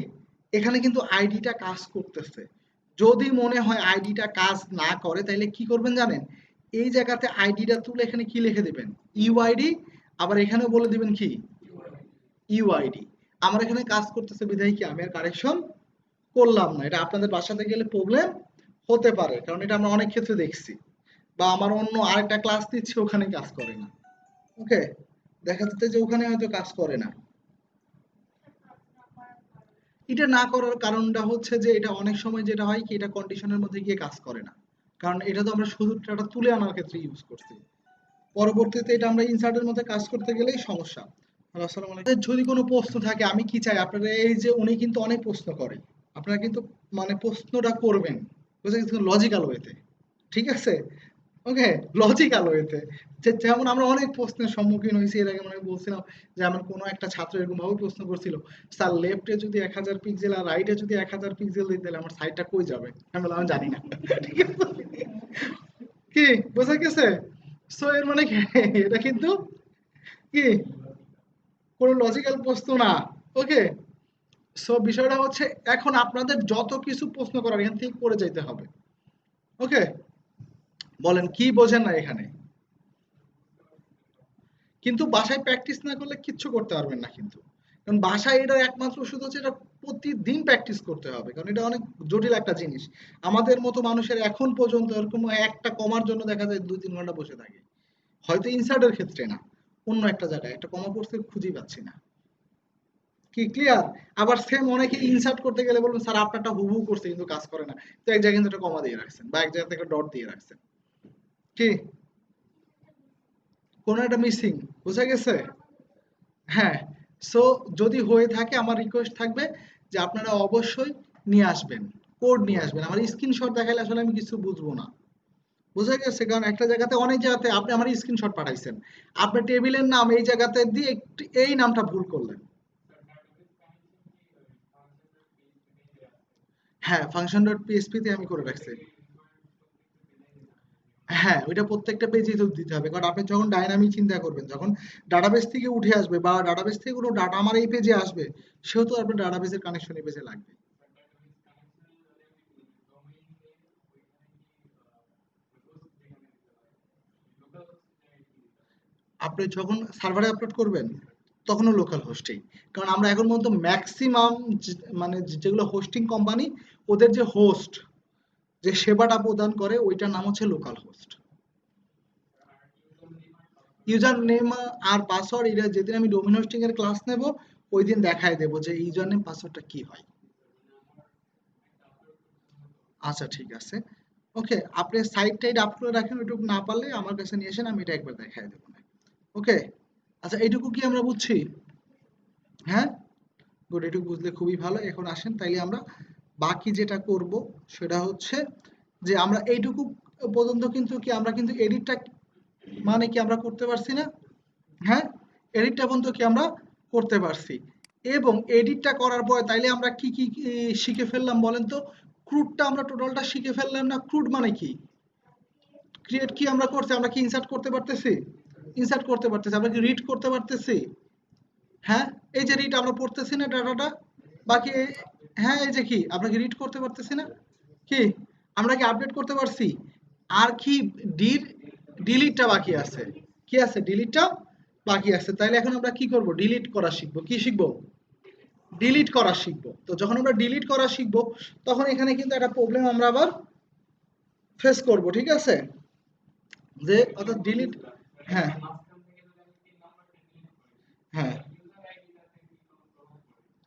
এখানে কিন্তু আইডিটা কাজ করতেছে। যদি মনে হয় আইডিটা কাজ না করে, তাহলে কি করবেন জানেন, এই জায়গাতে আইডিটা তুলে এখানে কি লিখে দিবেন, ইউআইডি, আবার এখানে বলে দিবেন কি ইউআইডি। আমার এখানে কাজ করতেছে বিধায় কি আমি আর কারেকশন করলাম না। এটা আপনাদের বাসাতে গেলে প্রবলেম হতে পারে, কারণ এটা আমরা অনেক ক্ষেত্রে দেখছি, বা আমার অন্য আরেকটা ক্লাস দিচ্ছি ওখানে কাজ করে না। ওকে, দেখা যাচ্ছে যে ওখানে হয়তো কাজ করে না। এটা না করার কারণটা হচ্ছে যে এটা অনেক সময় যেটা হয় কি এটা কন্ডিশনের মধ্যে গিয়ে কাজ করে না, কারণ এটা তো আমরা শুধু ডাটা তুলে আনার ক্ষেত্রে ইউজ করছি। পরবর্তীতে এটা আমরা ইনসার্টের মধ্যে কাজ করতে গেলেই সমস্যা। হ্যালো, আসসালামু আলাইকুম। যদি কোনো প্রশ্ন থাকে, আমি কি চাই আপনারা, এই যে উনি কিন্তু অনেক প্রশ্ন করে, আপনারা কিন্তু মানে প্রশ্নটা করবেন বুঝে গেছেন লজিক্যাল ওয়েতে, ঠিক আছে? ওকে, লজিক্যাল ওয়েতে। যেমন আমরা অনেক প্রশ্নের সম্মুখীন হয়েছি এর আগে, মানে বলছিলাম যে আমার কোনো একটা ছাত্র এরকম ভাবে প্রশ্ন করছিল, স্যার লেফটে যদি 1000 পিক্সেল আর রাইটে যদি 1000 পিক্সেল দিই তাহলে আমার সাইডটা কই যাবে? আমি বললাম আমি জানি না। ঠিক আছে, কি বোঝা গেছে? সো এর মানে কি এটা কিন্তু কি কোনো লজিক্যাল প্রশ্ন না। ওকে, সো বিষয়টা হচ্ছে এখন আপনাদের যত কিছু প্রশ্ন করার এখান থেকে করে যাইতে হবে। ওকে, বলেন কি বোঝেন না এখানে? কিন্তু বাসায় প্র্যাকটিস না করলে কিচ্ছু করতে পারবেন না কিন্তু, কারণ বাসায় এটা একমাত্র শুধু হচ্ছে এটা প্রতিদিন প্র্যাকটিস করতে হবে, কারণ এটা অনেক জটিল একটা জিনিস। আমাদের মতো মানুষের এখন পর্যন্ত এরকম একটা কমার জন্য দেখা যায় 2-3 ঘন্টা বসে থাকে, হয়তো ইনসার্টের ক্ষেত্রে না, অন্য একটা জায়গায় একটা কমা পড়তে খুঁজেই পাচ্ছি না। কি ক্লিয়ার? আবার সেম অনেকে ইনসার্ট করতে গেলে বলবেন স্যার আপনারটা হুবহু করছে কিন্তু কাজ করে না, তো এক জায়গায় কিন্তু একটা কমা দিয়ে রাখছেন বা এক জায়গাতে একটা ডট দিয়ে রাখছেন, কি কোনো একটা মিসিং, বোঝা গেছে? হ্যাঁ, সো যদি হয়ে থাকে আমার রিকোয়েস্ট থাকবে যে আপনারা অবশ্যই নিয়ে আসবেন, কোড নিয়ে আসবেন। আমার স্ক্রিনশট দেখাইলে আসলে আমি কিছু বুঝবো না, বোঝা গেছে? কারণ একটা জায়গাতে অনেক জায়গাতে আপনি আমার স্ক্রিনশট পাঠাইছেন, আপনার টেবিলের নাম এই জায়গাতে দিয়ে এই নামটা ভুল করলেন। হ্যাঁ, ফাংশন ডট পিএসপি তে আমি করে রাখছি। হ্যাঁ, ওইটা প্রত্যেকটা পেজেই তো দিতে হবে, কারণ আপনি যখন ডাইনামিক চিন্তা করবেন, যখন ডাটাবেস থেকে উঠে আসবে বা ডাটাবেস থেকে কোনো ডাটা আমার এই পেজে আসবে, সেহেতু আপনার ডাটাবেসের কানেকশন এই পেজে লাগবে। আপনি যখন সার্ভারে আপলোড করবেন তখনও লোকাল হোস্টেই, কারণ আমরা এখন পর্যন্ত ম্যাক্সিমাম মানে যেগুলো হোস্টিং কোম্পানি, ওদের যে হোস্ট, যে সেবাটা প্রদান করে ওইটার নাম হচ্ছে লোকাল হোস্ট। ইউজার নেম আর পাসওয়ার্ড এটা যেদিন আমি ডোমেন হোস্টিং এর ক্লাস নেব ওই দিন দেখায় দেবো যে ইউজার নেম পাসওয়ার্ডটা কি হয়। আচ্ছা ঠিক আছে, ওকে, আপনি সাইট টাইট আপ করে রাখেন, ওইটুকু না পারলে আমার কাছে নিয়ে আসেন, আমি এটা একবার দেখায় দেবো না। ওকে, আচ্ছা এইটুকু কি আমরা বুঝছি? হ্যাঁ, গুড, এটুকু বুঝলে খুবই ভালো। এখন আসেন তাইলে আমরা বাকি যেটা করব সেটা হচ্ছে যে আমরা এইটুকু পর্যন্ত কিন্তু কি আমরা কিন্তু এডিটটা মানে কি আমরা করতে পারছি না? হ্যাঁ, এডিটটা পর্যন্ত কি আমরা করতে পারছি, এবং এডিটটা করার পরে তাইলে আমরা কি শিখে ফেললাম বলেন তো? ক্রুডটা আমরা টোটালটা শিখে ফেললাম না? ক্রুড মানে কি, ক্রিয়েট কি আমরা করছি, আমরা কি ইনসার্ট করতে পারতেছি? ইনসার্ট করতে পারতেছি, আমরা কি রিড করতে পারতেছি? হ্যাঁ, এই যে রিড আমরা পড়তেছি না ডাটাটা, বাকি হ্যাঁ এই যে কি আমরা কি রিড করতে পারতেছি না? কি আমরা কি আপডেট করতে পারছি? আর কি ডির ডিলিটটা বাকি আছে, কি আছে ডিলিটটা বাকি আছে। তাইলে এখন আমরা কি করব, ডিলিট করা শিখবো। কি শিখবো? ডিলিট করা শিখবো। তো যখন আমরা ডিলিট করা শিখবো তখন এখানে কিন্তু একটা প্রবলেম আমরা আবার ফেস করব, ঠিক আছে? যে অর্থাৎ ডিলিট, হ্যাঁ হ্যাঁ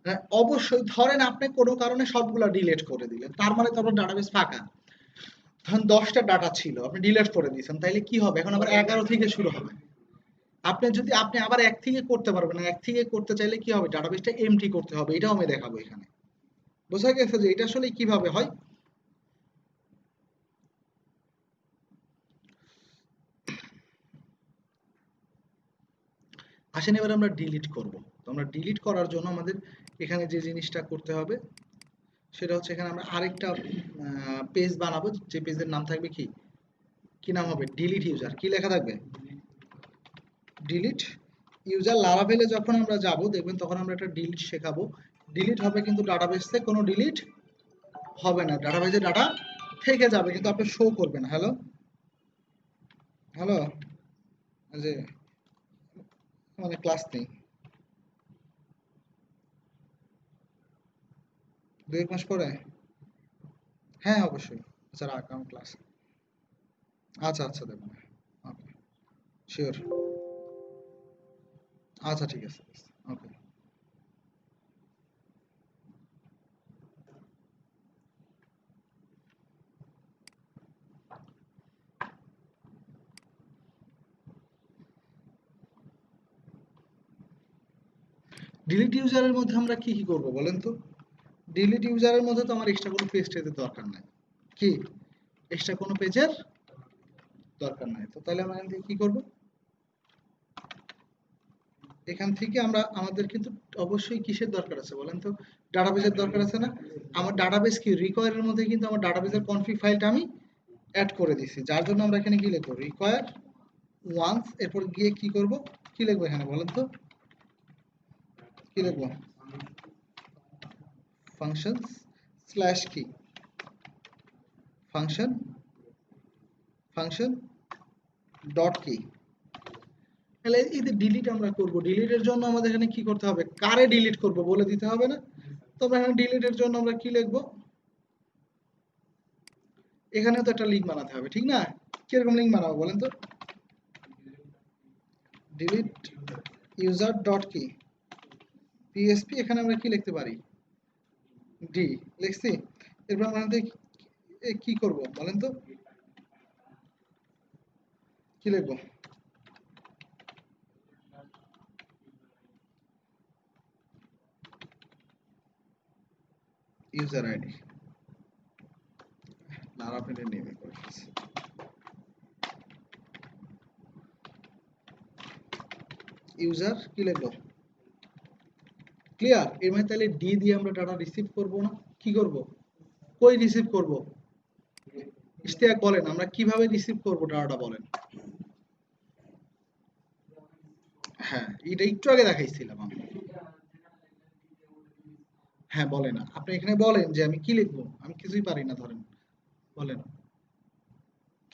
হ্যাঁ, অবশ্যই ধরেন আপনি কোনো কারণে সবগুলা ডিলিট করে দিলেন, তার মানে তো আপনার ডাটাবেস ফাঁকা। ধরেন 10টা ডাটা ছিল আপনি ডিলিট করে দিয়েছেন, তাইলে কি হবে? এখন আবার 11 থেকে শুরু হবে। আপনি যদি আপনি আবার এক থেকে করতে পারবেন না, এক থেকে করতে চাইলে কি হবে, ডাটাবেসটা এমটি করতে হবে, এটাও আমি দেখাবো এখানে। বোঝা গেছে যে এটা আসলে কিভাবে হয়? আসেন এবার আমরা ডিলিট করব। তো আমরা ডিলিট করার জন্য আমাদের এখানে যে জিনিসটা করতে হবে সেটা হচ্ছে এখানে আমরা আরেকটা পেজ বানাবো, যে পেজের নাম থাকবে কি, কি নাম হবে, ডিলিট ইউজার। কি লেখা থাকবে? Delete user. লারাভেলে যখন আমরা যাব দেখবেন তখন আমরা একটা ডিলিট শেখাবো। ডিলিট হবে কিন্তু ডাটাবেসে কোনো ডিলিট হবে না, ডাটাবেসে ডাটা থেকে যাবে কিন্তু আপনি শো করবে না। হ্যালো, হ্যালো, যে মানে ক্লাস নেই 2-1 মাস পরে? হ্যাঁ অবশ্যই। আচ্ছা রাখ, আমি ক্লাস। আচ্ছা আচ্ছা দেবো। ওকে, শিওর। আচ্ছা ঠিক আছে। ওকে। ডিলিট ইউজারের মধ্যে আমরা কি কি করব বলেন তো? ডিলিট ইউজারের মধ্যে তো আমার এক্সট্রা কোনো পেজ টেজের দরকার নাই। কি এক্সট্রা কোনো পেজের দরকার নাই, তো তাহলে আমরা এখান থেকে কি করব? এখান থেকে আমরা আমাদের কিন্তু অবশ্যই কিসের দরকার আছে বলেন তো? ডাটাবেসের দরকার আছে না? আমার ডাটাবেস কি রিকোয়ার এর মধ্যে কিন্তু আমার ডাটাবেসের কনফিগ ফাইলটা আমি অ্যাড করে দিছি, যার জন্য আমরা এখানে কি লিখবো? রিকোয়ার ওয়ান্স, এরপর গিয়ে কি করব? কি লিখবো এখানে বলেন তো? কি লিখবো? ফাংশনস স্ল্যাশ কি ফাংশন ফাংশন ডট কি। তাহলে এই যে ডিলিট আমরা করব, ডিলিটের জন্য আমাদের এখানে কি করতে হবে? কারে ডিলিট করব বলে দিতে হবে না? তবে এখানে ডিলিটের জন্য আমরা কি লিখবো? এখানে তো একটা লিঙ্ক বানাতে হবে, ঠিক না? কিরকম লিঙ্ক বানাবো বলেন তো? ডিলিট ইউজার ডট কি পিএসপি, এখানে আমরা কি লিখতে পারি? ডি লিখছি। এরপর আমরা কি করব বলেন তো? কি লিখবো? User ID. লারাভেলের নেমে করে ফেলছি। ইউজার কি লিখবো? ক্লিয়ার? এর মানে তাহলে ডি দিয়ে আমরা ডাটা রিসিভ করব না? কি করব? কই রিসিভ করব? ইশতিয়াক বলেন, আমরা কিভাবে রিসিভ করব ডাটাটা বলেন? হ্যাঁ, এটা একটু আগে দেখাইছিলাম আমি। হ্যাঁ বলেন, আপনি এখানে বলেন যে আমি কি লিখবো, আমি কিছুই পারি না ধরেন, বলেন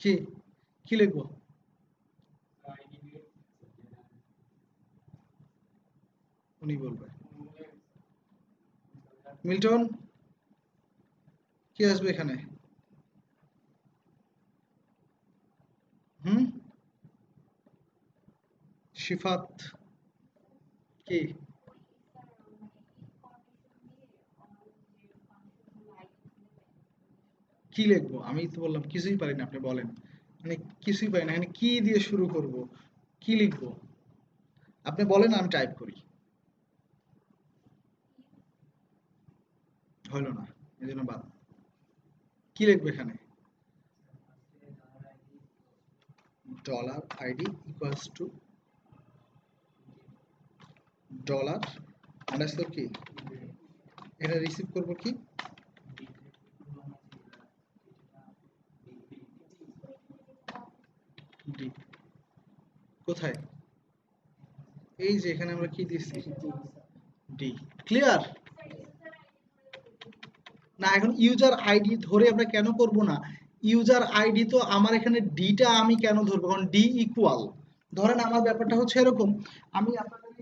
কি কি লিখবো? উনি বলবে। মিল্টন, কি আসবে এখানে? হুম, শিফাত, কি কি লিখবো? আমি তো বললাম কিছুই পারি না, আপনি বলেন। মানে কিছুই পারি না, এখানে কি দিয়ে শুরু করব, কি লিখবো? আপনি বলেন, আমি টাইপ করি। হলো না, এই জন্য বাদ। কি লিখবো এখানে? Dollar ID equals to dollar underscore কি, এটা রিসিভ করব কি? ডি। কোথায়? এই যে এখানে আমরা কি দিচ্ছি? ডি। ক্লিয়ার? না, এখন ইউজার আইডি ধরে আমরা কেন করব না? ইউজার আইডি তো আমার এখানে ডিটা আমি কেন ধরবো? কারণ ডি ইকুয়াল, ধরেন আমার ব্যাপারটা হচ্ছে এরকম, আমি আপনাদের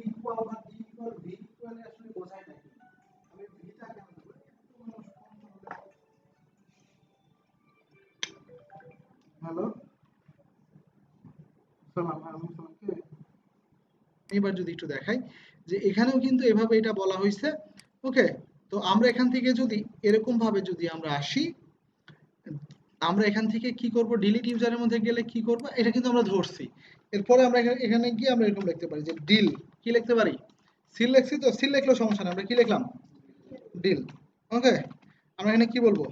ইকুয়াল বা ডি ইকুয়াল ভি ইকুয়াল আসলে বোঝাই না। আমি ভিটা কেন ধরবো? হ্যালো, সালাম আলাইকুম। এবার যদি একটু দেখাই যে এখানেও কিন্তু এভাবে এটা বলা হয়েছে। ওকে, তো আমরা এখান থেকে যদি এরকম ভাবে যদি আমরা আসি, আমরা এখান থেকে কি করব? ডিলিট ইউজারের মধ্যে গেলে কি করব? এটা কিন্তু আমরা ধরছি। এরপরে আমরা এখানে গিয়ে আমরা এরকম লিখতে পারি যে ডিল, কি লিখতে পারি? সিল লিখছি তো, সিল লিখলেও সমস্যা নেই, আমরা কি লিখলাম? ডিল। ওকে, আমরা এখানে কি বলবো?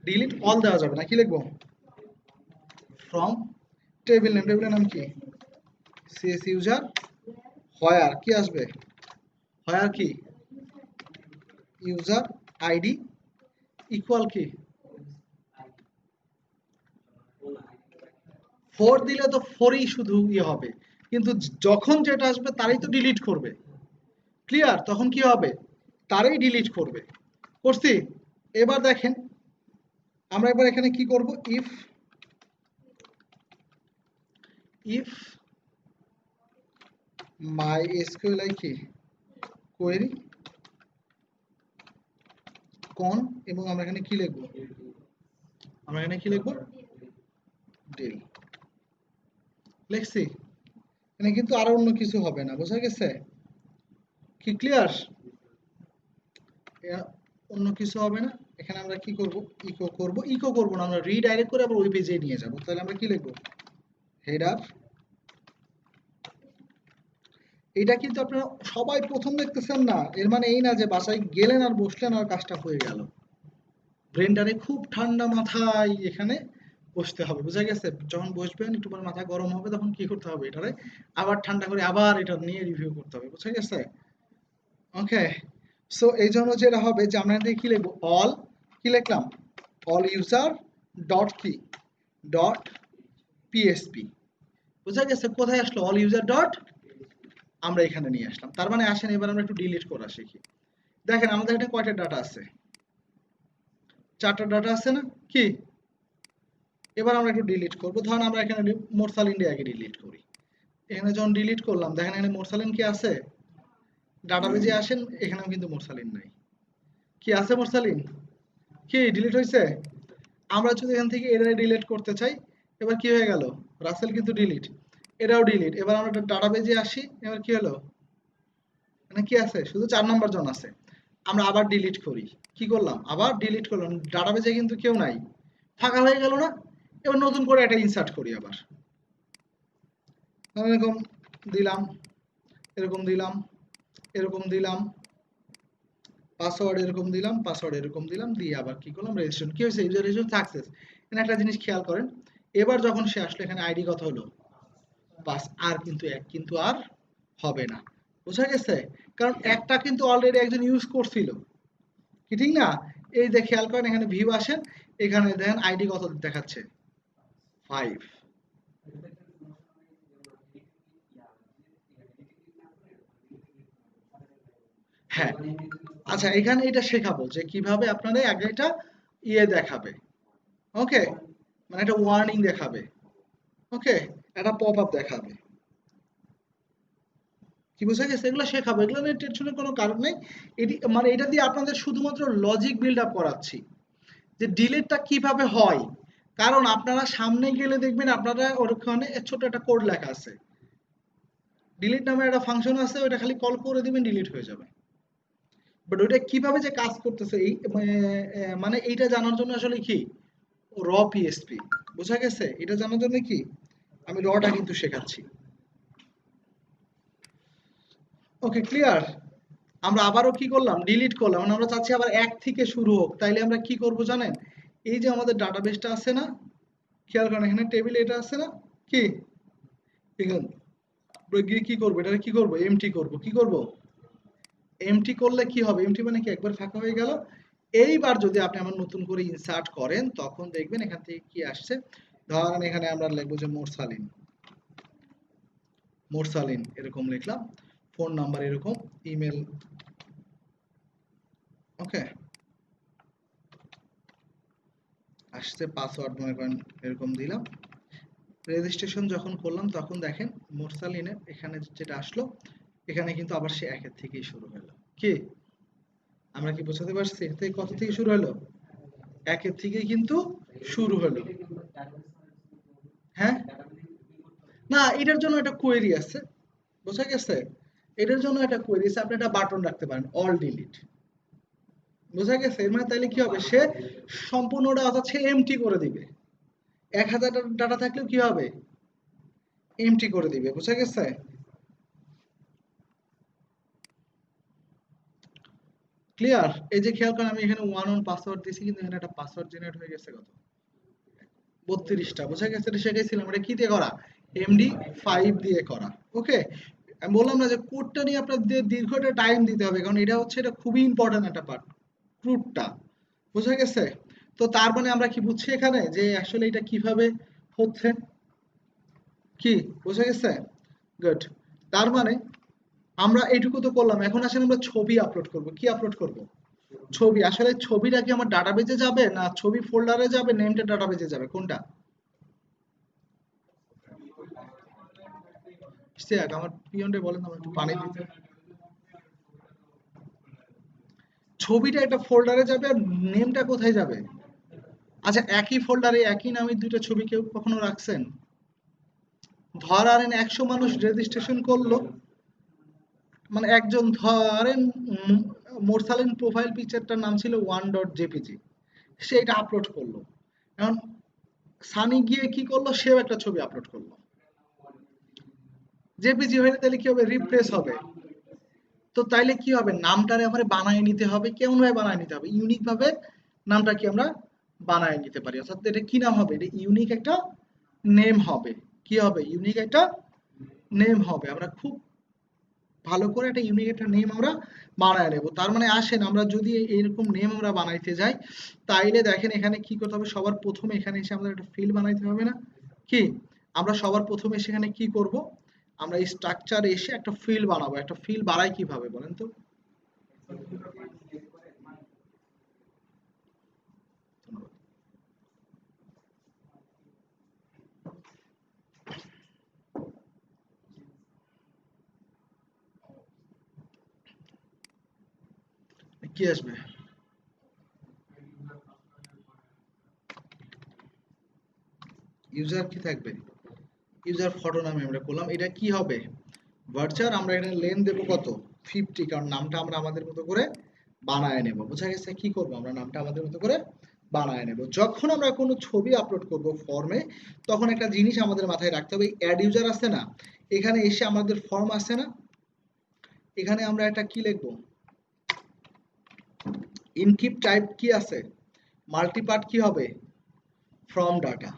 ডিলিট অল দেওয়া যাবে না, কি লিখবো? ফ্রম টেবিল নেম, টেবিলের নাম কি? সিএস ইউজার হোয়ার কি আসবে? হোয়ার কি ইউজার আইডি ইকুয়াল কি? ফোর দিলে তো ফোরই শুধু ইয়ে হবে, কিন্তু যখন যেটা আসবে তারই তো ডিলিট করবে। ক্লিয়ার? তখন কি হবে? তারই ডিলিট করবে। করছি? এবার দেখেন, আমরা এবার এখানে কি করব, ইফ MySQL কি কোয়েরি কন, এবং আমরা এখানে কি লিখব, ডেল লিখছি। এখানে কিন্তু আর অন্য কিছু হবে না, বোঝা গেছে কি, ক্লিয়ার? অন্য কিছু হবে না। এখানে আমরা কি করব, ইকো করব না, আমরা রিডাইরেক্ট করে আবার ওই পেজে নিয়ে যাব। তাহলে আমরা কি লিখব, হেডার। এটা কিন্তু আপনারা সবাই প্রথম দেখতেছেন না, এর মানে এই না যে বাসায় গেলেন আর বসলেন আর কাজটা হয়ে গেল। ব্রেনটারে খুব ঠান্ডা মাথায় এখানে বসতে হবে, বুঝা গেছে? যখন বসবেন একটু পরে মাথা গরম হবে, তখন কি করতে হবে, এটারে আবার ঠান্ডা করে আবার এটা নিয়ে রিভিউ করতে হবে, বুঝা গেছে? ওকে, সো এই জন্য যেটা হবে যে আমরা এখানে কি লিখবো, অল, কি লিখলাম, অল ইউজার ডট কি ডট পিএসপি। বুঝা গেছে? কোথায় আসলো, অল ইউজার ডট, আমরা এখানে নিয়ে আসলাম। তার মানে আসেন এবার আমরা একটু ডিলিট করা শিখি। দেখেন আমাদের এখানে কয়টা ডাটা আছে, 4টা ডাটা আছে না কি? এবার আমরা একটু ডিলিট করব। ধরুন আমরা এখানে মোরসাল ইন্ডিয়াকে ডিলিট করি। এখানে যখন ডিলিট করলাম, দেখেন এখানে মোরসালিন কি আছে, ডাটাবেজে আসেন, এখানেও কিন্তু মোরসালিন নাই। কি আছে মোরসালিন, কি ডিলিট হয়েছে? আমরা যদি এখান থেকে এরা ডিলিট করতে চাই, এবার কি হয়ে গেল, রাসেল কিন্তু ডিলিট, এটাও ডিলিট। এবার আমরা ডাটাবেজে আসি, এবার কি হলো, মানে কি আছে, শুধু 4 নাম্বার জন আছে। আমরা আবার ডিলিট করি, কি করলাম, আবার ডিলিট করলাম, ডাটাবেজে কিন্তু কেউ নাই, ফাঁকা হয়ে গেল না? এবার নতুন করে একটা ইনসার্ট করি আবার, এরকম দিলাম, এরকম দিলাম, এরকম দিলাম, পাসওয়ার্ড এরকম দিলাম, পাসওয়ার্ড এরকম দিলাম, দিয়ে আবার কি করলাম, রেজিস্ট্রেশন। কি হয়েছে, ইউজার রেজিস্ট্রেশন সাকসেস। এখানে একটা জিনিস খেয়াল করেন, এবার যখন সে আসলো, এখানে আইডি কত হলো, 5, আর কিন্তু 1 কিন্তু আর হবে না, বোঝা গেছে? কারণ একটা কিন্তু অলরেডি একজন ইউজ করছিল, কি ঠিক না? এই যে খেয়াল করেন, এখানে ভিউ আসেন, এখানে দেখেন আইডি কত দেখাচ্ছে, 5। হ্যাঁ, আচ্ছা, এখানে এটা শেখাবো যে কিভাবে আপনারা আগে এটা দেখাবে, ওকে, মানে একটা ওয়ার্নিং দেখাবে, ওকে, একটা পপ আপ দেখাবে, কি বোঝা গেছে? এগুলো শেখাবো, এগুলো নিয়ে টেনশনের কোনো কারণ নেই। এটি মানে এটা দিয়ে আপনাদের শুধুমাত্র লজিক বিল্ড আপ করাচ্ছি যে ডিলিটটা কিভাবে হয়। কারণ আপনারা সামনে গেলে দেখবেন আপনারা ওখানে ছোট একটা কোড লেখা আছে, ডিলিট নামে একটা ফাংশন আছে, ওটা খালি কল করে দিবেন, ডিলিট হয়ে যাবে। বাট ওইটা কিভাবে যে কাজ করতেছে, এই মানে এইটা জানার জন্য আসলে কি, র পিএসপি, বোঝা গেছে? এটা জানার জন্য কি আমি রটা কিন্তু শেখাচ্ছি। ওকে, ক্লিয়ার? আমরা আবারও কি করলাম, ডিলিট করলাম, মানে আমরা চাচ্ছি আবার 1 থেকে শুরু হোক। তাইলে আমরা কি করব জানেন, এই যে আমাদের ডাটাবেসটা আছে না, খেয়াল করেন এখানে টেবিল এটা আছে না, কি এখানে আমরা গিয়ে কি করব, এটা কি করব, এমটি করব। কি করব, এমটি করলে কি হবে, এমটি মানে কি, একবার ফাঁকা হয়ে গেল। এইবার যদি আপনি আমার নতুন করে ইনসার্ট করেন, তখন দেখবেন এখান থেকে কি আসছে। ধরেন এখানে আমরা লিখবো যে মোরসালিন, এরকম লিখলাম, ফোন নাম্বার এরকম, ইমেল, ওকে, আসছে, পাসওয়ার্ড মনে করেন এরকম দিলাম। রেজিস্ট্রেশন যখন করলাম, তখন দেখেন মোরসালিনের এখানে যেটা আসলো, এখানে কিন্তু আবার সে 1 থেকেই শুরু হলো। কি আমরা কি বোঝাতে পারছি, এতে কত থেকে শুরু হলো, 1 থেকেই কিন্তু শুরু হলো। হ্যাঁ, না, এটার জন্য একটা কোয়েরি আছে, বোঝা গেছে? এটার জন্য একটা কোয়েরি আছে, আপনি একটা বাটন রাখতে পারেন, অল ডিলিট, বোঝা গেছে? এর মানে তাইলে কি হবে, সে সম্পূর্ণটা অর্থাৎ সে এমটি করে দিবে, 1000 ডাটা থাকলেও কি হবে, এমটি করে দিবে, বোঝা গেছে? ক্লিয়ার? এই যে খেয়াল করেন, আমি এখানে ওয়ান অন পাসওয়ার্ড দিয়েছি, কিন্তু এখানে একটা পাসওয়ার্ড জেনারেট হয়ে গেছে কত, 32টা, বোঝা গেছে? এটা শিখেছিলাম, এটা কি দিয়ে করা, MD5 দিয়ে করা, ওকে। আমি বললাম না যে কোডটা নিয়ে আপনার দীর্ঘ একটা টাইম দিতে হবে, কারণ এটা হচ্ছে, এটা খুবই ইম্পর্টেন্ট একটা পার্ট, ক্রুডটা, বোঝা গেছে? তো তার মানে আমরা কি বুঝছি এখানে যে আসলে এটা কিভাবে হচ্ছে, কি বোঝা গেছে? গুড। তার মানে আমরা এইটুকু তো করলাম, এখন আসেন আমরা ছবি আপলোড করব। কি আপলোড করব, ছবি, আসলে ছবিটা কি আমার ডাটাবেজে যাবে না ছবি ফোল্ডারে যাবে নেমটা ডাটাবেজে যাবে কোনটা? ইশতিয়াক, আমার পিয়নরে বলেন আমার একটু পানি দিতে। ছবিটা একটা ফোল্ডারে যাবে আর নেমটা কোথায় যাবে? আচ্ছা, একই ফোল্ডারে একই নামে দুইটা ছবি কেউ কখনো রাখছেন? ধরেন 100 মানুষ রেজিস্ট্রেশন করলো, মানে একজন ধরেন মোরসালিন প্রোফাইল পিকচারটার নাম ছিল 1.jpg, সে এটা আপলোড করলো। এখন সানি গিয়ে কি করলো, সেও একটা ছবি আপলোড করলো, জেপিজি হয়ে তাহলে কি হবে, রিপ্লেস হবে। তো তাইলে কি হবে, নামটারে আমার বানায় নিতে হবে। কেমন ভাবে বানায় নিতে হবে? ইউনিক ভাবে নামটা কি আমরা বানায় নিতে পারি। অর্থাৎ এটা কি নাম হবে, এটা ইউনিক একটা নেম হবে। কি হবে, ইউনিক একটা নেম হবে। আমরা খুব ভালো করে একটা ইউনিক একটা নেম আমরা বানায় নেব। তার মানে আসেন আমরা যদি এরকম নেম আমরা বানাইতে যাই, তাইলে দেখেন এখানে কি করতে হবে, সবার প্রথমে এখানে এসে আমাদের একটা ফিল্ড বানাইতে হবে না কি? আমরা সবার প্রথমে সেখানে কি করব, আমরা এই স্ট্রাকচার এসে একটা ফিল্ড বানাবো। একটা ফিল্ড বানাই কিভাবে বলেন তো? কি আসবে? ইউজার কি থাকবে? ইউজার ফটো নামে আমরা করলাম। এটা কি হবে, ভার্চার। আমরা এখানে লেন দেবো কত, 50, কারণ নামটা আমরা আমাদের মতো করে বানায় নেব। বোঝা গেছে? কি করব, আমরা নামটা আমাদের মতো করে বানায় নেব। যখন আমরা কোনো ছবি আপলোড করব ফর্মে, তখন একটা জিনিস আমাদের মাথায় রাখতে হবে, অ্যাড ইউজার আছে না, এখানে এসে আমাদের ফর্ম আছে না, এখানে আমরা একটা কি লিখবো, ইনকিপ টাইপ কি আছে, মাল্টিপার্ট কি হবে, ফ্রম ডাটা।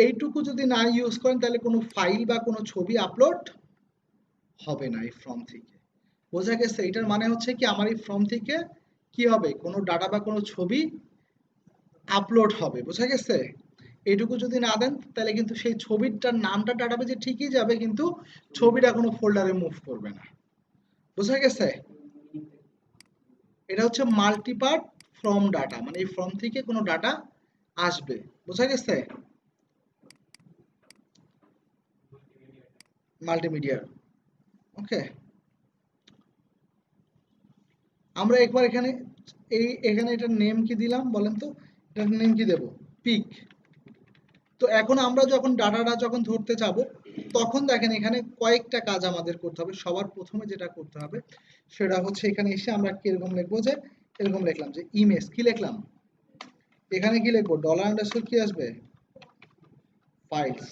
এইটুকু যদি না ইউজ করেন তাহলে কোনো ফাইল বা কোনো ছবি আপলোড হবে না এই ফর্ম থেকে। বোঝা গেছে? এটার মানে হচ্ছে কি, আমার এই ফর্ম থেকে কি হবে, কোনো ডাটা বা কোনো ছবি আপলোড হবে। বোঝা গেছে? এইটুকু যদি না দেন তাহলে কিন্তু সেই ছবিটার নামটা ডাটাবেজে ঠিকই যাবে, কিন্তু ছবিটা কোনো ফোল্ডারে মুভ করবে না। বোঝা গেছে? এটা হচ্ছে মাল্টিপার্ট ফ্রম ডাটা, মানে এই ফর্ম থেকে কোনো ডাটা আসবে। বোঝা গেছে? মাল্টিমিডিয়া। ওকে, আমরা একবার এখানে এখানে এটার নেম কি দিলাম বলেন তো? এটার নেম কি দেব? পিক। তো এখন আমরা যখন ডাটাটা যখন ধরতে যাব, তখন দেখেন এখানে কয়েকটা কাজ আমাদের করতে হবে। সবার প্রথমে যেটা করতে হবে সেটা হচ্ছে, এখানে এসে আমরা কিরকম লিখবো, যে এরকম লিখলাম যে ইমেজ, কি লিখলাম, এখানে কি লিখবো, ডলার আন্ডারস্কোর কি আসবে, ফাইলস।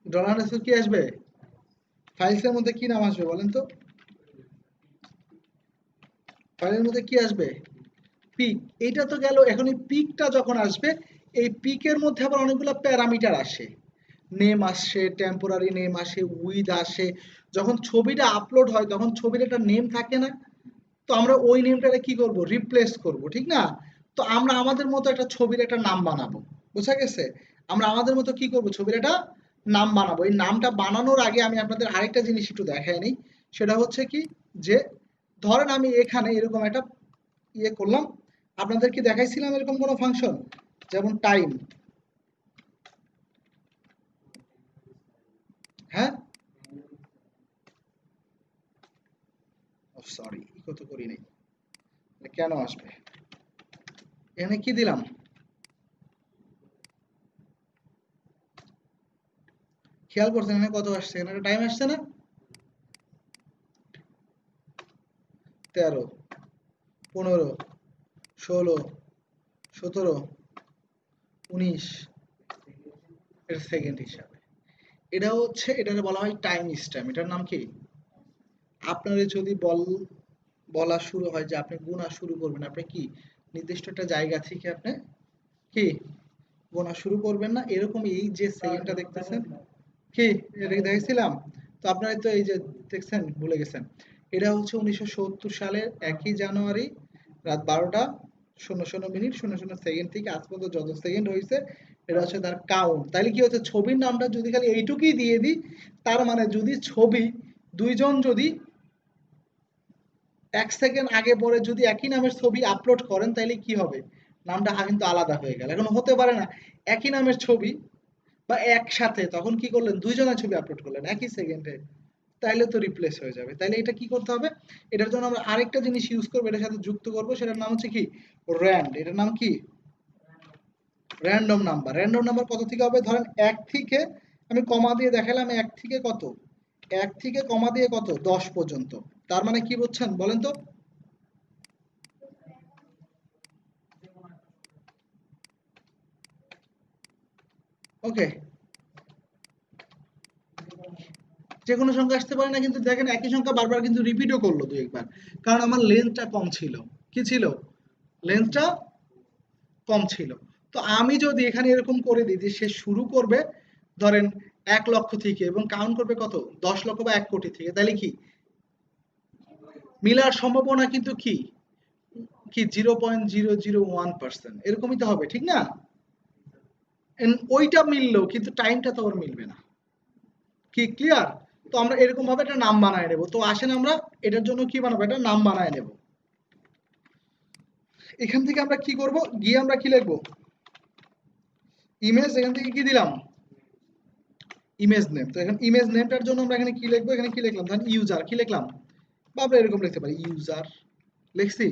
ডলার আন্ডারস্কোর কি আসবে, ফাইলসের মধ্যে কি নাম আসবে বলেন তো? ফাইলের মধ্যে কি আসবে, পিক। এইটা তো গেল। এখন এই পিকটা যখন আসবে, এই পিকের মধ্যে আবার অনেকগুলো প্যারামিটার আসে, নেম আসে, টেম্পোরারি নেম আসে, উইথ আসে। যখন ছবিটা আপলোড হয় তখন ছবির একটা নেম থাকে না? তো আমরা ওই নেমটাকে কি করব, রিপ্লেস করব, ঠিক না? তো আমরা আমাদের মতো একটা ছবির একটা নাম বানাবো। বোঝা গেছে? আমরা আমাদের মতো কি করব, ছবির একটা নাম বানাবো। এই নামটা বানানোর আগে আমি আপনাদের আরেকটা জিনিস একটু দেখাই নিই। সেটা হচ্ছে কি, যে ধরেন আমি এখানে এরকম একটা ইয়ে করলাম, আপনাদের কি দেখাইছিলাম এরকম কোনো ফাংশন, যেমন টাইম। হ্যাঁ, সরি, ইকো তো করি নাই, কেন আসবে, এখানে কি দিলাম, খেয়াল করছেন এখানে কত আসছে, এখানে টাইম আসছে না, 13, 15, 16, 17, 19, এটা সেকেন্ড হিসাবে। এটা হচ্ছে, এটাকে বলা হয় টাইম স্ট্যাম্প। এটার নাম কি, আপনার যদি বলা শুরু হয় যে আপনি গোনা শুরু করবেন, আপনি কি নির্দিষ্ট একটা জায়গা থেকে আপনি কি গোনা শুরু করবেন না, এরকম এই যে সেকেন্ডটা দেখতেছেন, কি এটা কি দেখেছিলাম? তো আপনারা তো এই যে দেখছেন, ভুলে গেছেন। এটা হচ্ছে 1970 সালের 1 জানুয়ারি রাত 12:00:00 0:00 থেকে আজ পর্যন্ত যত সেকেন্ড হয়েছে, এটা হচ্ছে তার কাউন্ট। তাইলে কি হচ্ছে, ছবির নামটা যদি খালি এইটুকুই দিয়ে দিই, তার মানে যদি ছবি দুইজন যদি 1 সেকেন্ড আগে পরে যদি একই নামের ছবি আপলোড করেন তাহলে কি হবে? নামটা কিন্তু আলাদা হয়ে গেল। এখন হতে পারে না একই নামের ছবি বা একসাথে তখন কি করলেন, দুইজনের ছবি আপলোড করলেন একই সেকেন্ডে, তাইলে তো রিপ্লেস হয়ে যাবে। তাইলে এটা কি করতে হবে? এটার জন্য আমরা আরেকটা জিনিস ইউজ করবো, এটার সাথে যুক্ত করবো, সেটার নাম হচ্ছে কি র্যান্ড। এটার নাম কি র্যান্ডম নাম্বার। র্যান্ডম নাম্বার কত থেকে হবে? ধরেন 1 থেকে, আমি কমা দিয়ে দেখালাম 1 থেকে কত, 1 থেকে কমা দিয়ে কত 10 পর্যন্ত। তার মানে কি বুঝছেন বলেন তো? ওকে, যে কোনো সংখ্যা আসতে পারে না, কিন্তু দেখেন একই সংখ্যা বারবার কিন্তু রিপিটও করলো দুই একবার, কারণ আমার লেন্থটা কম ছিল। কি ছিল? লেন্থটা কম ছিল। তো আমি যদি এখানে এরকম করে দিই যে সে শুরু করবে ধরেন 1 লক্ষ থেকে এবং কাউন্ট করবে কত 10 লক্ষ বা 1 কোটি থেকে, তাহলে কি মিলার সম্ভাবনা কিন্তু কি কি 0.001%, এরকমই তো হবে, ঠিক না? ওইটা মিললেও কিন্তু টাইমটা তো আর মিলবে না। কি ক্লিয়ার? তো আমরা এরকম ভাবে একটা নাম বানায় নেব। তো আসেন আমরা এটার জন্য কি বানাবো, একটা নাম বানায় নেব। এখান থেকে আমরা কি করব, গিয়ে আমরা কি লিখবো, ইমেজ, এখান থেকে কি দিলাম ইমেজ নেম। তো এখন ইমেজ নেমটার জন্য আমরা এখানে কি লিখবো, এখানে কি লিখলাম, ধরেন ইউজার, কি লিখলাম, বা আমরা এরকম লিখতে পারি ইউজার, লিখছি,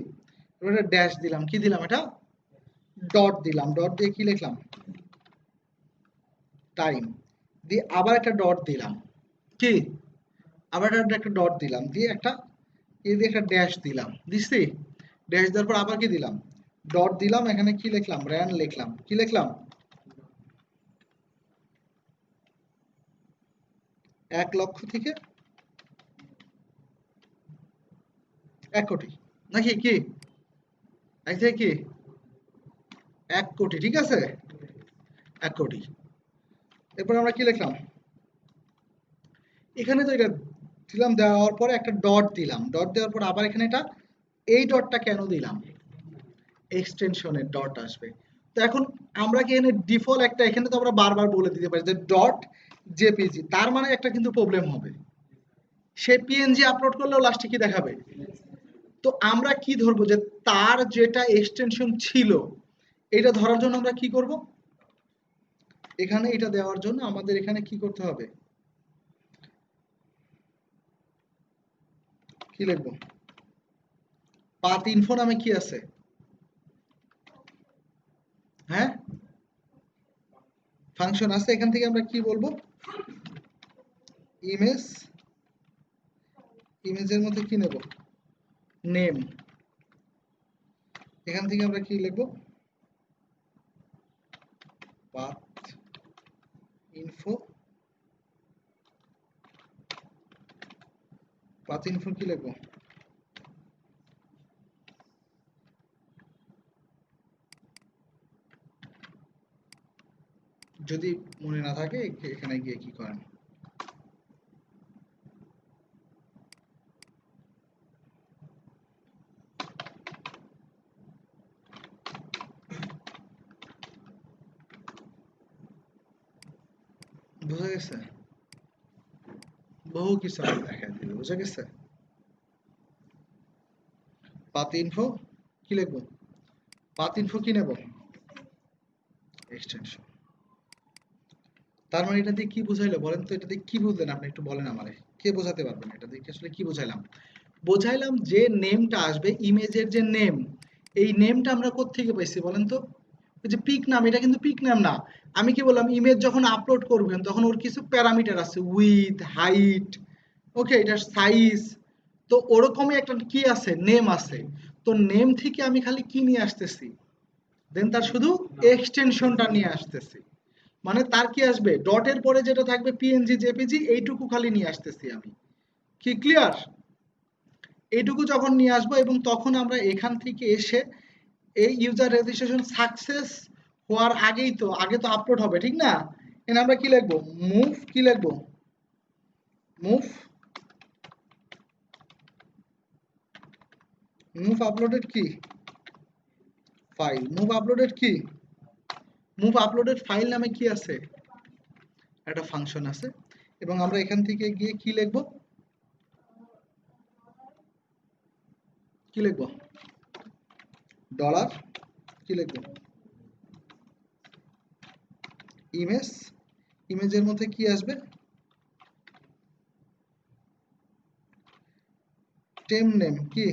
এবার একটা ড্যাশ দিলাম, কি দিলাম, এটা ডট দিলাম, ডট দিয়ে কি লিখলাম টাইম, দিয়ে আবার একটা ডট দিলাম, কি আবার একটা ডট দিলাম, দিয়ে একটা দিয়ে একটা ড্যাশ দিলাম, দিচ্ছি, ড্যাশ দেওয়ার পর আবার কি দিলাম ডট দিলাম, এখানে কি লিখলাম র্যান লিখলাম, কি লিখলাম 1 লক্ষ থেকে 1 কোটি, নাকি কি 1 থেকে কি 1 কোটি, ঠিক আছে 1 কোটি। এরপর আমরা কি লিখলাম, এখানে তো এটা দিলাম, দেওয়ার পরে একটা ডট দিলাম, ডট দেওয়ার পর আবার এখানে এটা, এই ডটটা কেন দিলাম, এক্সটেনশনের ডট আসবে। তো এখন আমরা কি এখানে ডিফল্ট একটা, এখানে তো আমরা বারবার বলে দিতে পারি যে ডট জেপিজি, তার মানে একটা কিন্তু প্রবলেম হবে, সে পিএনজি আপলোড করলেও লাস্টে কি দেখাবে। তো আমরা কি ধরবো, যে তার যেটা এক্সটেনশন ছিল এটা ধরার জন্য আমরা কি করব, এখানে এটা দেওয়ার জন্য আমাদের এখানে কি করতে হবে, কি লিখবো, পাথ ইনফো নামে কি আছে, হ্যাঁ ফাংশন আছে, এখান থেকে আমরা কি বলবো, ইমেজ, ইমেজের মধ্যে কি নেব নেম, এখান থেকে আমরা কি লিখবো পাথ ইনফো, পাথ ইনফো কি লিখবো, যদি মনে না থাকে এখানে গিয়ে কি করেন, বুঝা গেছে, বহু কিছু আমি দেখা দিবে, বুঝা গেছে। পাথ ইনফো কি লিখবো, পাথ ইনফো কি নেব এক্সটেনশন। তার মানে এটা দিয়ে কি বুঝাইলো বলেন তো, এটা দিয়ে কি বুঝলেন আপনি একটু বলেন আমারে, কে বোঝাতে পারবেন এটা দিয়ে আসলে কি বুঝাইলাম? বোঝাইলাম যে নেমটা আসবে, ইমেজের যে নেম, এই নেমটা আমরা কোত্থেকে পাইছি বলেন তো, ওই যে পিক নাম, এটা কিন্তু পিক নাম না। আমি কি বললাম, ইমেজ যখন আপলোড করবেন তখন ওর কিছু প্যারামিটার আছে, উইথ, হাইট, ওকে, এটার সাইজ, তো ওরকমই একটা কি আছে নেম আছে। তো নেম থেকে আমি খালি কি নিয়ে আসতেছি, দেন তার শুধু এক্সটেনশনটা নিয়ে আসতেছি। মানে তার কি আসবে, ডটের পরে যেটা থাকবে পিএনজি জেপিজি, এইটুকু খালি নিয়ে আসতেছি আমি। কি ক্লিয়ার? এইটুকু যখন নিয়ে আসবো এবং তখন আমরা এখান থেকে এসে এই ইউজার রেজিস্ট্রেশন সাকসেস হওয়ার আগেই তো, আগে তো আপলোড হবে, ঠিক না? এখানে আমরা কি লিখবো, মুভ, কি লিখবো মুভ, মুভ আপলোডেড কি ফাইল, মুভ আপলোডেড কি মুভ আপলোডেড ফাইল নামে কি আছে একটা ফাংশন আছে, এবং আমরা এখান থেকে গিয়ে কি লিখবো, কি লিখবো? ডলার কি লিখবো? ইমেজ। ইমেজের মধ্যে কি আসবে? টেম নেম কি?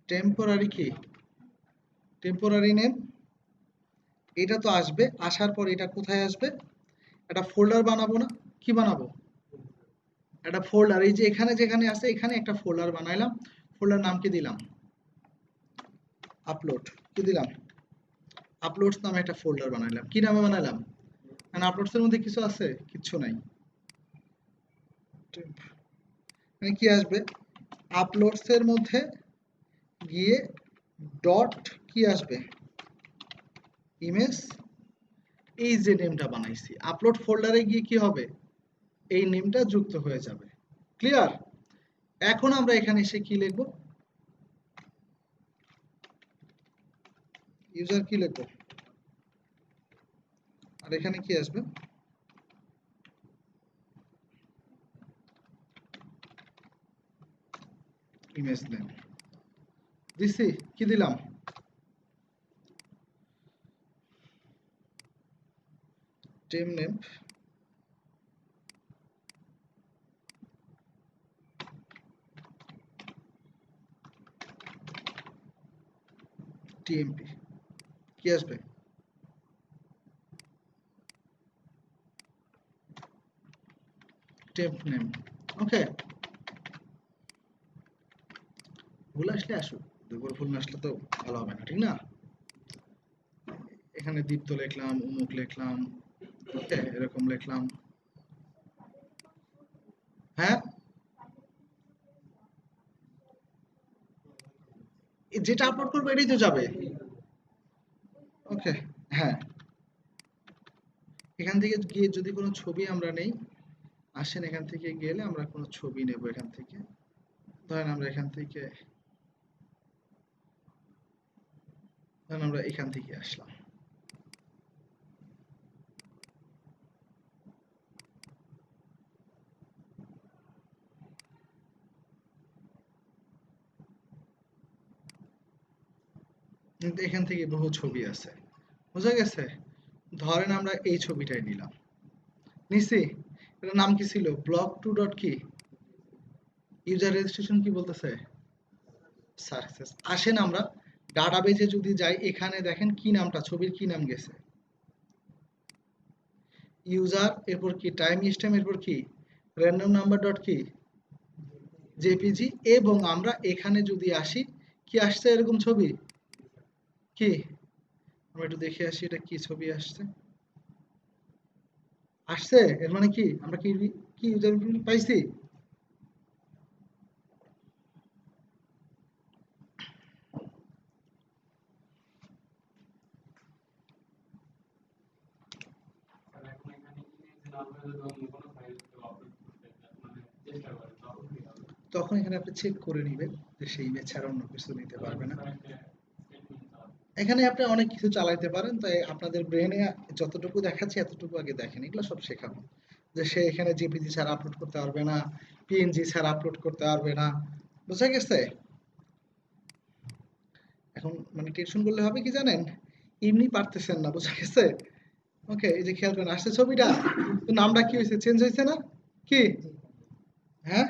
টেম্পোরারি কি? Temporary name. এটা তো আসবে, আসার পর এটা কোথায় আসবে? একটা ফোল্ডার বানাবো না? কি বানাবো? একটা ফোল্ডার। এই যে এখানে যেখানে আছে এখানে একটা ফোল্ডার বানাইলাম। ফোল্ডার নাম কি দিলাম? আপলোড। কি দিলাম? আপলোডস নামে একটা ফোল্ডার বানাইলাম। কি নামে বানাইলাম? কারণ আপলোডস এর মধ্যে কিছু আছে? কিচ্ছু নাই। মানে কি আসবে? আপলোডস এর মধ্যে গিয়ে ডট কি আসবে? ইমেজ। এই যে নেমটা বানাইছি আপলোড ফোল্ডারে গিয়ে কি হবে? এই নেমটা যুক্ত হয়ে যাবে। ক্লিয়ার? এখন আমরা এখানে এসে কি লিখব? ইউজার কি লিখব? আর এখানে কি আসবে? ইমেজ নেম দিছি। কি দিলাম? টেম নেম টিএমপি। কি আসবে? Temp name. ওকে, ভুল আসলে আসুক, দুপুর ভুল না আসলে তো ভালো হবে না, ঠিক না? এখানে দীপ্ত লিখলাম, উমুক লিখলাম, ওকে, এরকম লিখলাম। হ্যাঁ, যেটা আপলোড করবো এটাই তো যাবে। ওকে, হ্যাঁ, এখান থেকে গিয়ে যদি কোনো ছবি আমরা নেই, আসেন এখান থেকে গেলে আমরা কোনো ছবি নেব। এখান থেকে ধরেন আমরা এখান থেকে, ধরেন আমরা এখান থেকে আসলাম। কিন্তু এখান থেকে বহু ছবি আছে, বোঝা গেছে? ধরেন আমরা এই ছবিটাই নিলাম, নিছি। এটার নাম কি ছিল? ব্লগ টু ডট কি? ইউজার রেজিস্ট্রেশন কি বলতেছে? সাকসেস। আসেন আমরা ডাটাবেজে যদি যাই, এখানে দেখেন কি নামটা, ছবির কি নাম গেছে? ইউজার, এরপর কি টাইম স্ট্যাম্প, এরপর কি র্যান্ডম নাম্বার ডট কি জেপিজি। এবং আমরা এখানে যদি আসি, কি আসছে এরকম ছবি? কি? আমরা একটু দেখে আসি এটা কি ছবি আসছে। আসছে, এর মানে কি আমরা কি কি ইউজার পাইছি? তখন এখানে আপনি চেক করে নেবেন যে সেই ইমেজ ছাড়া অন্য কিছু নিতে পারবে না। এখানে আপনি অনেক কিছু চালাইতে পারেন, তাই আপনাদের ব্রেনে যতটুকু দেখাচ্ছে এতটুকু আগে দেখেন, এগুলো সব শেখাবো। যে সে এখানে জেপিজি ছাড়া আপলোড করতে পারবে না, পিএনজি ছাড়া আপলোড করতে পারবে না, বুঝা গেছে? এখন মানে টেনশন করলে হবে কি জানেন, এমনি পারতেছেন না, বুঝা গেছে? ওকে, এই যে খেয়াল করেন আসছে ছবিটা, তো নামটা কি হয়েছে? চেঞ্জ হয়েছে না? কি? হ্যাঁ,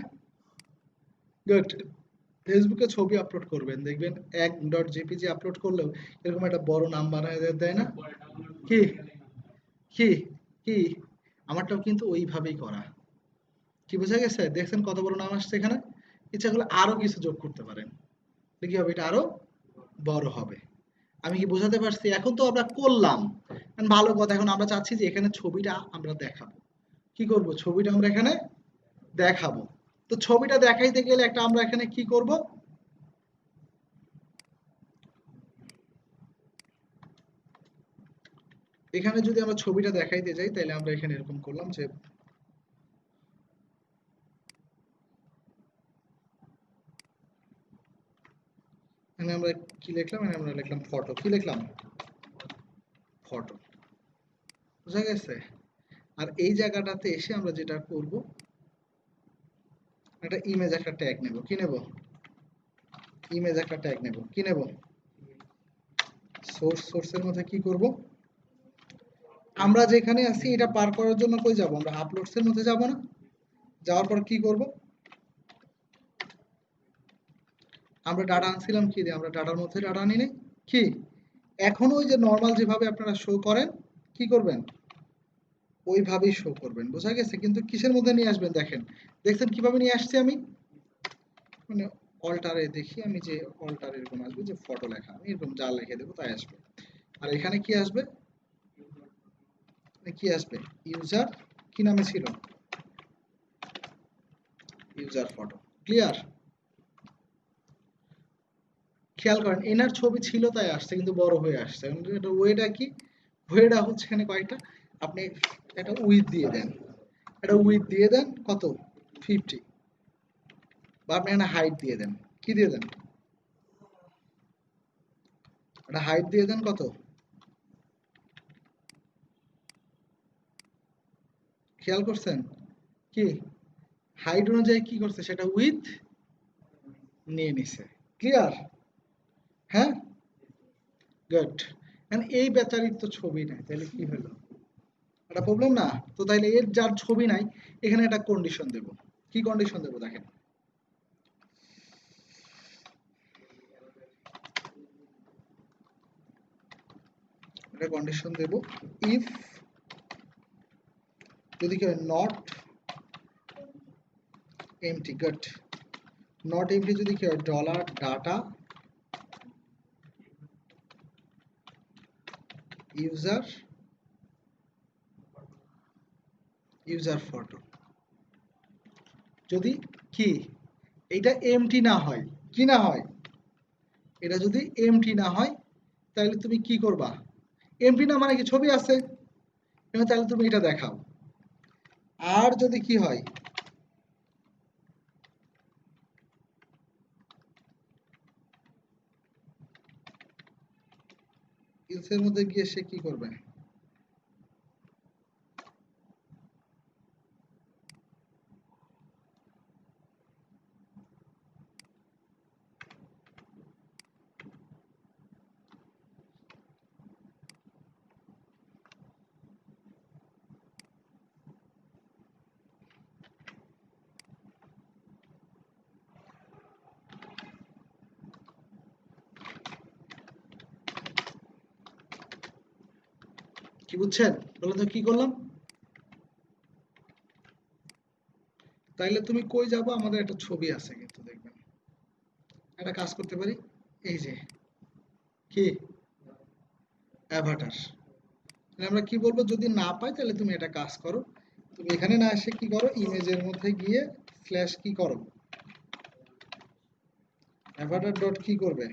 গুড। ফেসবুকে ছবি আপলোড করবেন, দেখবেন এক ডট জেপিজি আপলোড করলেও এরকম একটা বড় নাম বানায় দেয় না? কি কি কি? আমারটাও কিন্তু ওইভাবেই করা। কি বোঝা গেছে? দেখছেন কত বড় নাম আসছে এখানে? ইচ্ছা করলে আরো কিছু যোগ করতে পারেন, কি হবে? এটা আরো বড় হবে। আমি কি বোঝাতে পারছি? এখন তো আমরা করলাম, এখন ভালো কথা, এখন আমরা চাচ্ছি যে এখানে ছবিটা আমরা দেখাবো। কি করব? ছবিটা আমরা এখানে দেখাবো। তো ছবিটা দেখাইতে গেলে একটা আমরা এখানে কি করব? এখানে যদি আমরা ছবিটা দেখাইতে যাই তাহলে আমরা এখানে এরকম করলাম যে এখানে আমরা কি লিখলাম? এখানে আমরা লিখলাম ফটো। কি লিখলাম? ফটো। বুঝা গেছে? আর এই জায়গাটাতে এসে আমরা যেটা করব, একটা ইমেজ একটা ট্যাগ নেব, কি নেব? ইমেজ একটা ট্যাগ নেব, কি নেব? সোর্সের মধ্যে কি করব? আমরা যেখানে আছি এটা পার করার জন্য কই যাব? আমরা আপলোডস এর মধ্যে যাব না? যাওয়ার পর কি করব? আমরা ডাটা আনছিলাম কি দিয়ে? আমরা ডাটার মধ্যে ডাটা আনি নাই কি? এখন ওই যে নর্মাল যেভাবে আপনারা শো করেন, কি করবেন? ওইভাবেই শো করবেন, বোঝা গেছে? কিন্তু কিসের মধ্যে নিয়ে আসবেন দেখেন, দেখছেন কিভাবে নিয়ে আসছি আমি? মানে অল্টারে দেখি আমি, যে অল্টার এরকম আসবে যে ফটো লেখা, আমি এরকম যা লিখে দেবো তাই আসবে। আর এখানে কি আসবে? কি আসবে? ইউজার, কি নামে ছিল? User photo. ক্লিয়ার? খেয়াল করেন এনার ছবি ছিল তাই আসছে, কিন্তু বড় হয়ে আসছে। এটা ওয়েটা কি? ওয়েটা হচ্ছে এখানে কয়েকটা, আপনি একটা উইথ দিয়ে দেন, এটা উইথ দিয়ে দেন কত? 50। বা আপনি এখানে হাইট দিয়ে দেন, কি দিয়ে দেন? এটা হাইট দিয়ে দেন কত? খেয়াল করছেন কি? হাইট অনুযায়ী কি করছে, সেটা উইথ নিয়ে নিছে। ক্লিয়ার? হ্যাঁ, গুড। এই বেচারির তো ছবি নাই, তাহলে কি হলো? একটা প্রবলেম না? তো তাইলে এর যার ছবি নাই, এখানে একটা কন্ডিশন দেব। কি কন্ডিশন দেব দেখেন, একটা কন্ডিশন দেব, ইফ যদি কি হয়, not empty, good. Not empty যদি কি হয়, dollar data user, user photo. যদি কি এটা এমটি না হয়, কি না হয়? এটা যদি এমটি না হয়, তাহলে তুমি কি করবা? এমটি না মানে কি, ছবি আছে, তাহলে তুমি এটা দেখাও। আর যদি কি হয়, ইলসের মধ্যে গিয়ে সে কি করবে? কি বুঝছেন? বলে তো কি করলাম? তাইলে তুমি কই যাবো? আমাদের একটা ছবি আছে কিন্তু দেখবেন, একটা কাজ করতে পারি, এই যে কি অ্যাভাটার। আমরা কি বলবো, যদি না পাই তাহলে তুমি একটা কাজ করো, তুমি এখানে না এসে কি করো, ইমেজের মধ্যে গিয়ে স্ল্যাশ কি করো, অ্যাভাটার ডট কি করবে,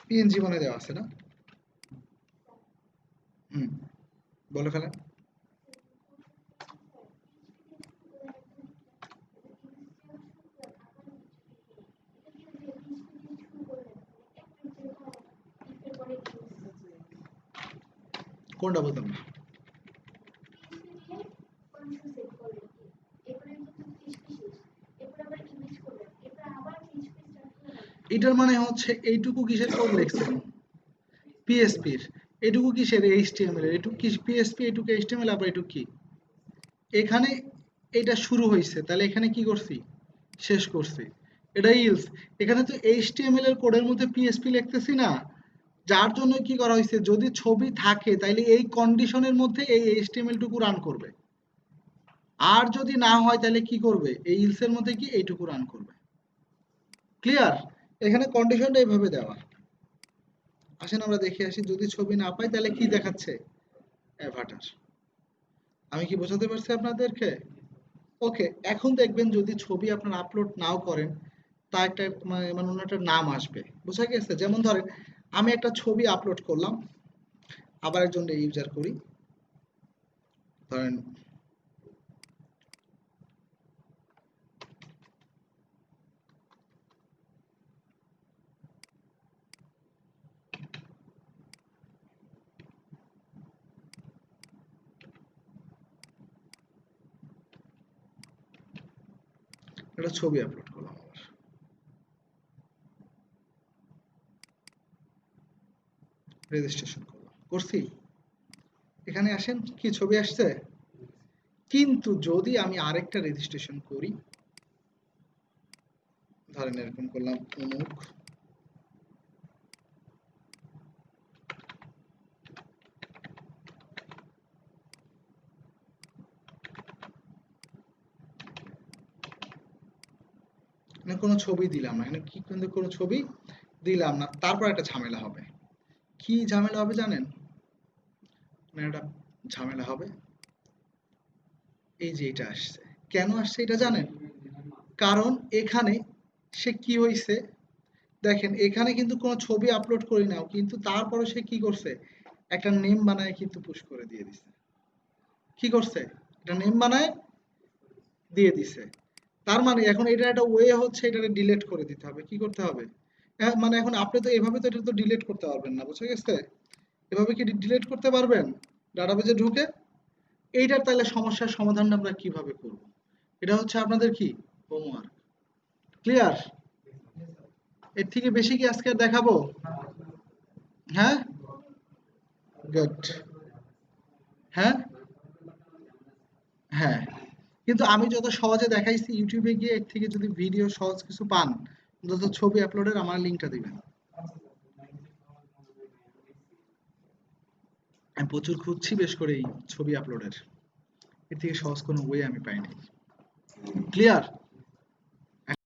পিএনজি মনে দেওয়া আছে না? হুম, বলে ফেলেন। কোনটা বলতাম না? এটার মানে হচ্ছে এইটুকু কিসের কোড লিখছেন? পিএসপির। এটুকু কিসের? এইচটিএমএল এর। এটুকু কি পিএসপি, এটুকু এইচটিএমএল, আবার এটুকু কি? এখানে এটা শুরু হয়েছে, তাহলে এখানে কি করছি? শেষ করছি। এটা ইলস। এখানে তো এইচটিএমএল এর কোডের মধ্যে পিএসপি লিখতেছি না, যার জন্য কি করা হয়েছে, যদি ছবি থাকে তাহলে এই কন্ডিশনের মধ্যে এই এইচটিএমএল টুকু রান করবে, আর যদি না হয় তাহলে কি করবে, এই ইলস এর মধ্যে কি এইটুকু রান করবে। ক্লিয়ার? এখানে কন্ডিশনটা এইভাবে দেওয়া। আসেন আমরা দেখে আসি, যদি ছবি না পাই তাহলে কি দেখাচ্ছে? অ্যাভাটার। আমি কি বোঝাতে পারছি আপনাদেরকে? ওকে, এখন দেখবেন যদি ছবি আপনারা আপলোড নাও করেন, তা একটা মানে অন্য একটা নাম আসবে, বোঝা গেছে? যেমন ধরেন আমি একটা ছবি আপলোড করলাম, আবার একজন ইউজার করি, ধরেন এটা ছবি আপলোড করলাম আবার, রেজিস্ট্রেশন করলাম, করছি। এখানে আসেন, কি ছবি আসছে? কিন্তু যদি আমি আরেকটা রেজিস্ট্রেশন করি, ধরেন এরকম করলাম অমুক, কোনো ছবি দিলাম না, এখানে কি কিন্তু কোনো ছবি দিলাম না, তারপর একটা ঝামেলা হবে। কি ঝামেলা হবে জানেন? একটা ঝামেলা হবে, এই যে এটা আসছে, কেন আসছে এটা জানেন? কারণ এখানে সে কি হয়েছে, দেখেন এখানে কিন্তু কোনো ছবি আপলোড করি না, কিন্তু তারপরে সে কি করছে, একটা নেম বানায় কিন্তু পুশ করে দিয়ে দিছে। কি করছে? একটা নেম বানায় দিয়ে দিছে। তার মানে এখন এটা একটা ওয়ে হচ্ছে, এটাকে ডিলিট করে দিতে হবে। কি করতে হবে? মানে এখন আপনি তো এভাবে তো এটা তো ডিলিট করতে পারবেন না, বুঝে গেছে? এভাবে কি ডিলিট করতে পারবেন ডাটাবেজে ঢুকে? এইটার তাহলে সমস্যার সমাধানটা আমরা কিভাবে করব? এটা হচ্ছে আপনাদের কি হোমওয়ার্ক। ক্লিয়ার? এর থেকে বেশি কি আজকে আর দেখাবো? হ্যাঁ, গুড। হ্যাঁ, হ্যাঁ, কিন্তু আমি যত সহজে দেখাইছি ইউটিউবে গিয়ে, এর থেকে যদি ভিডিও সহজ কিছু পান, যত ছবি আপলোডের আমার লিঙ্কটা দিবেন। আমি প্রচুর খুঁজছি বেশ করে এই ছবি আপলোডের, এর থেকে সহজ কোনো ওয়ে আমি পাইনি। ক্লিয়ার?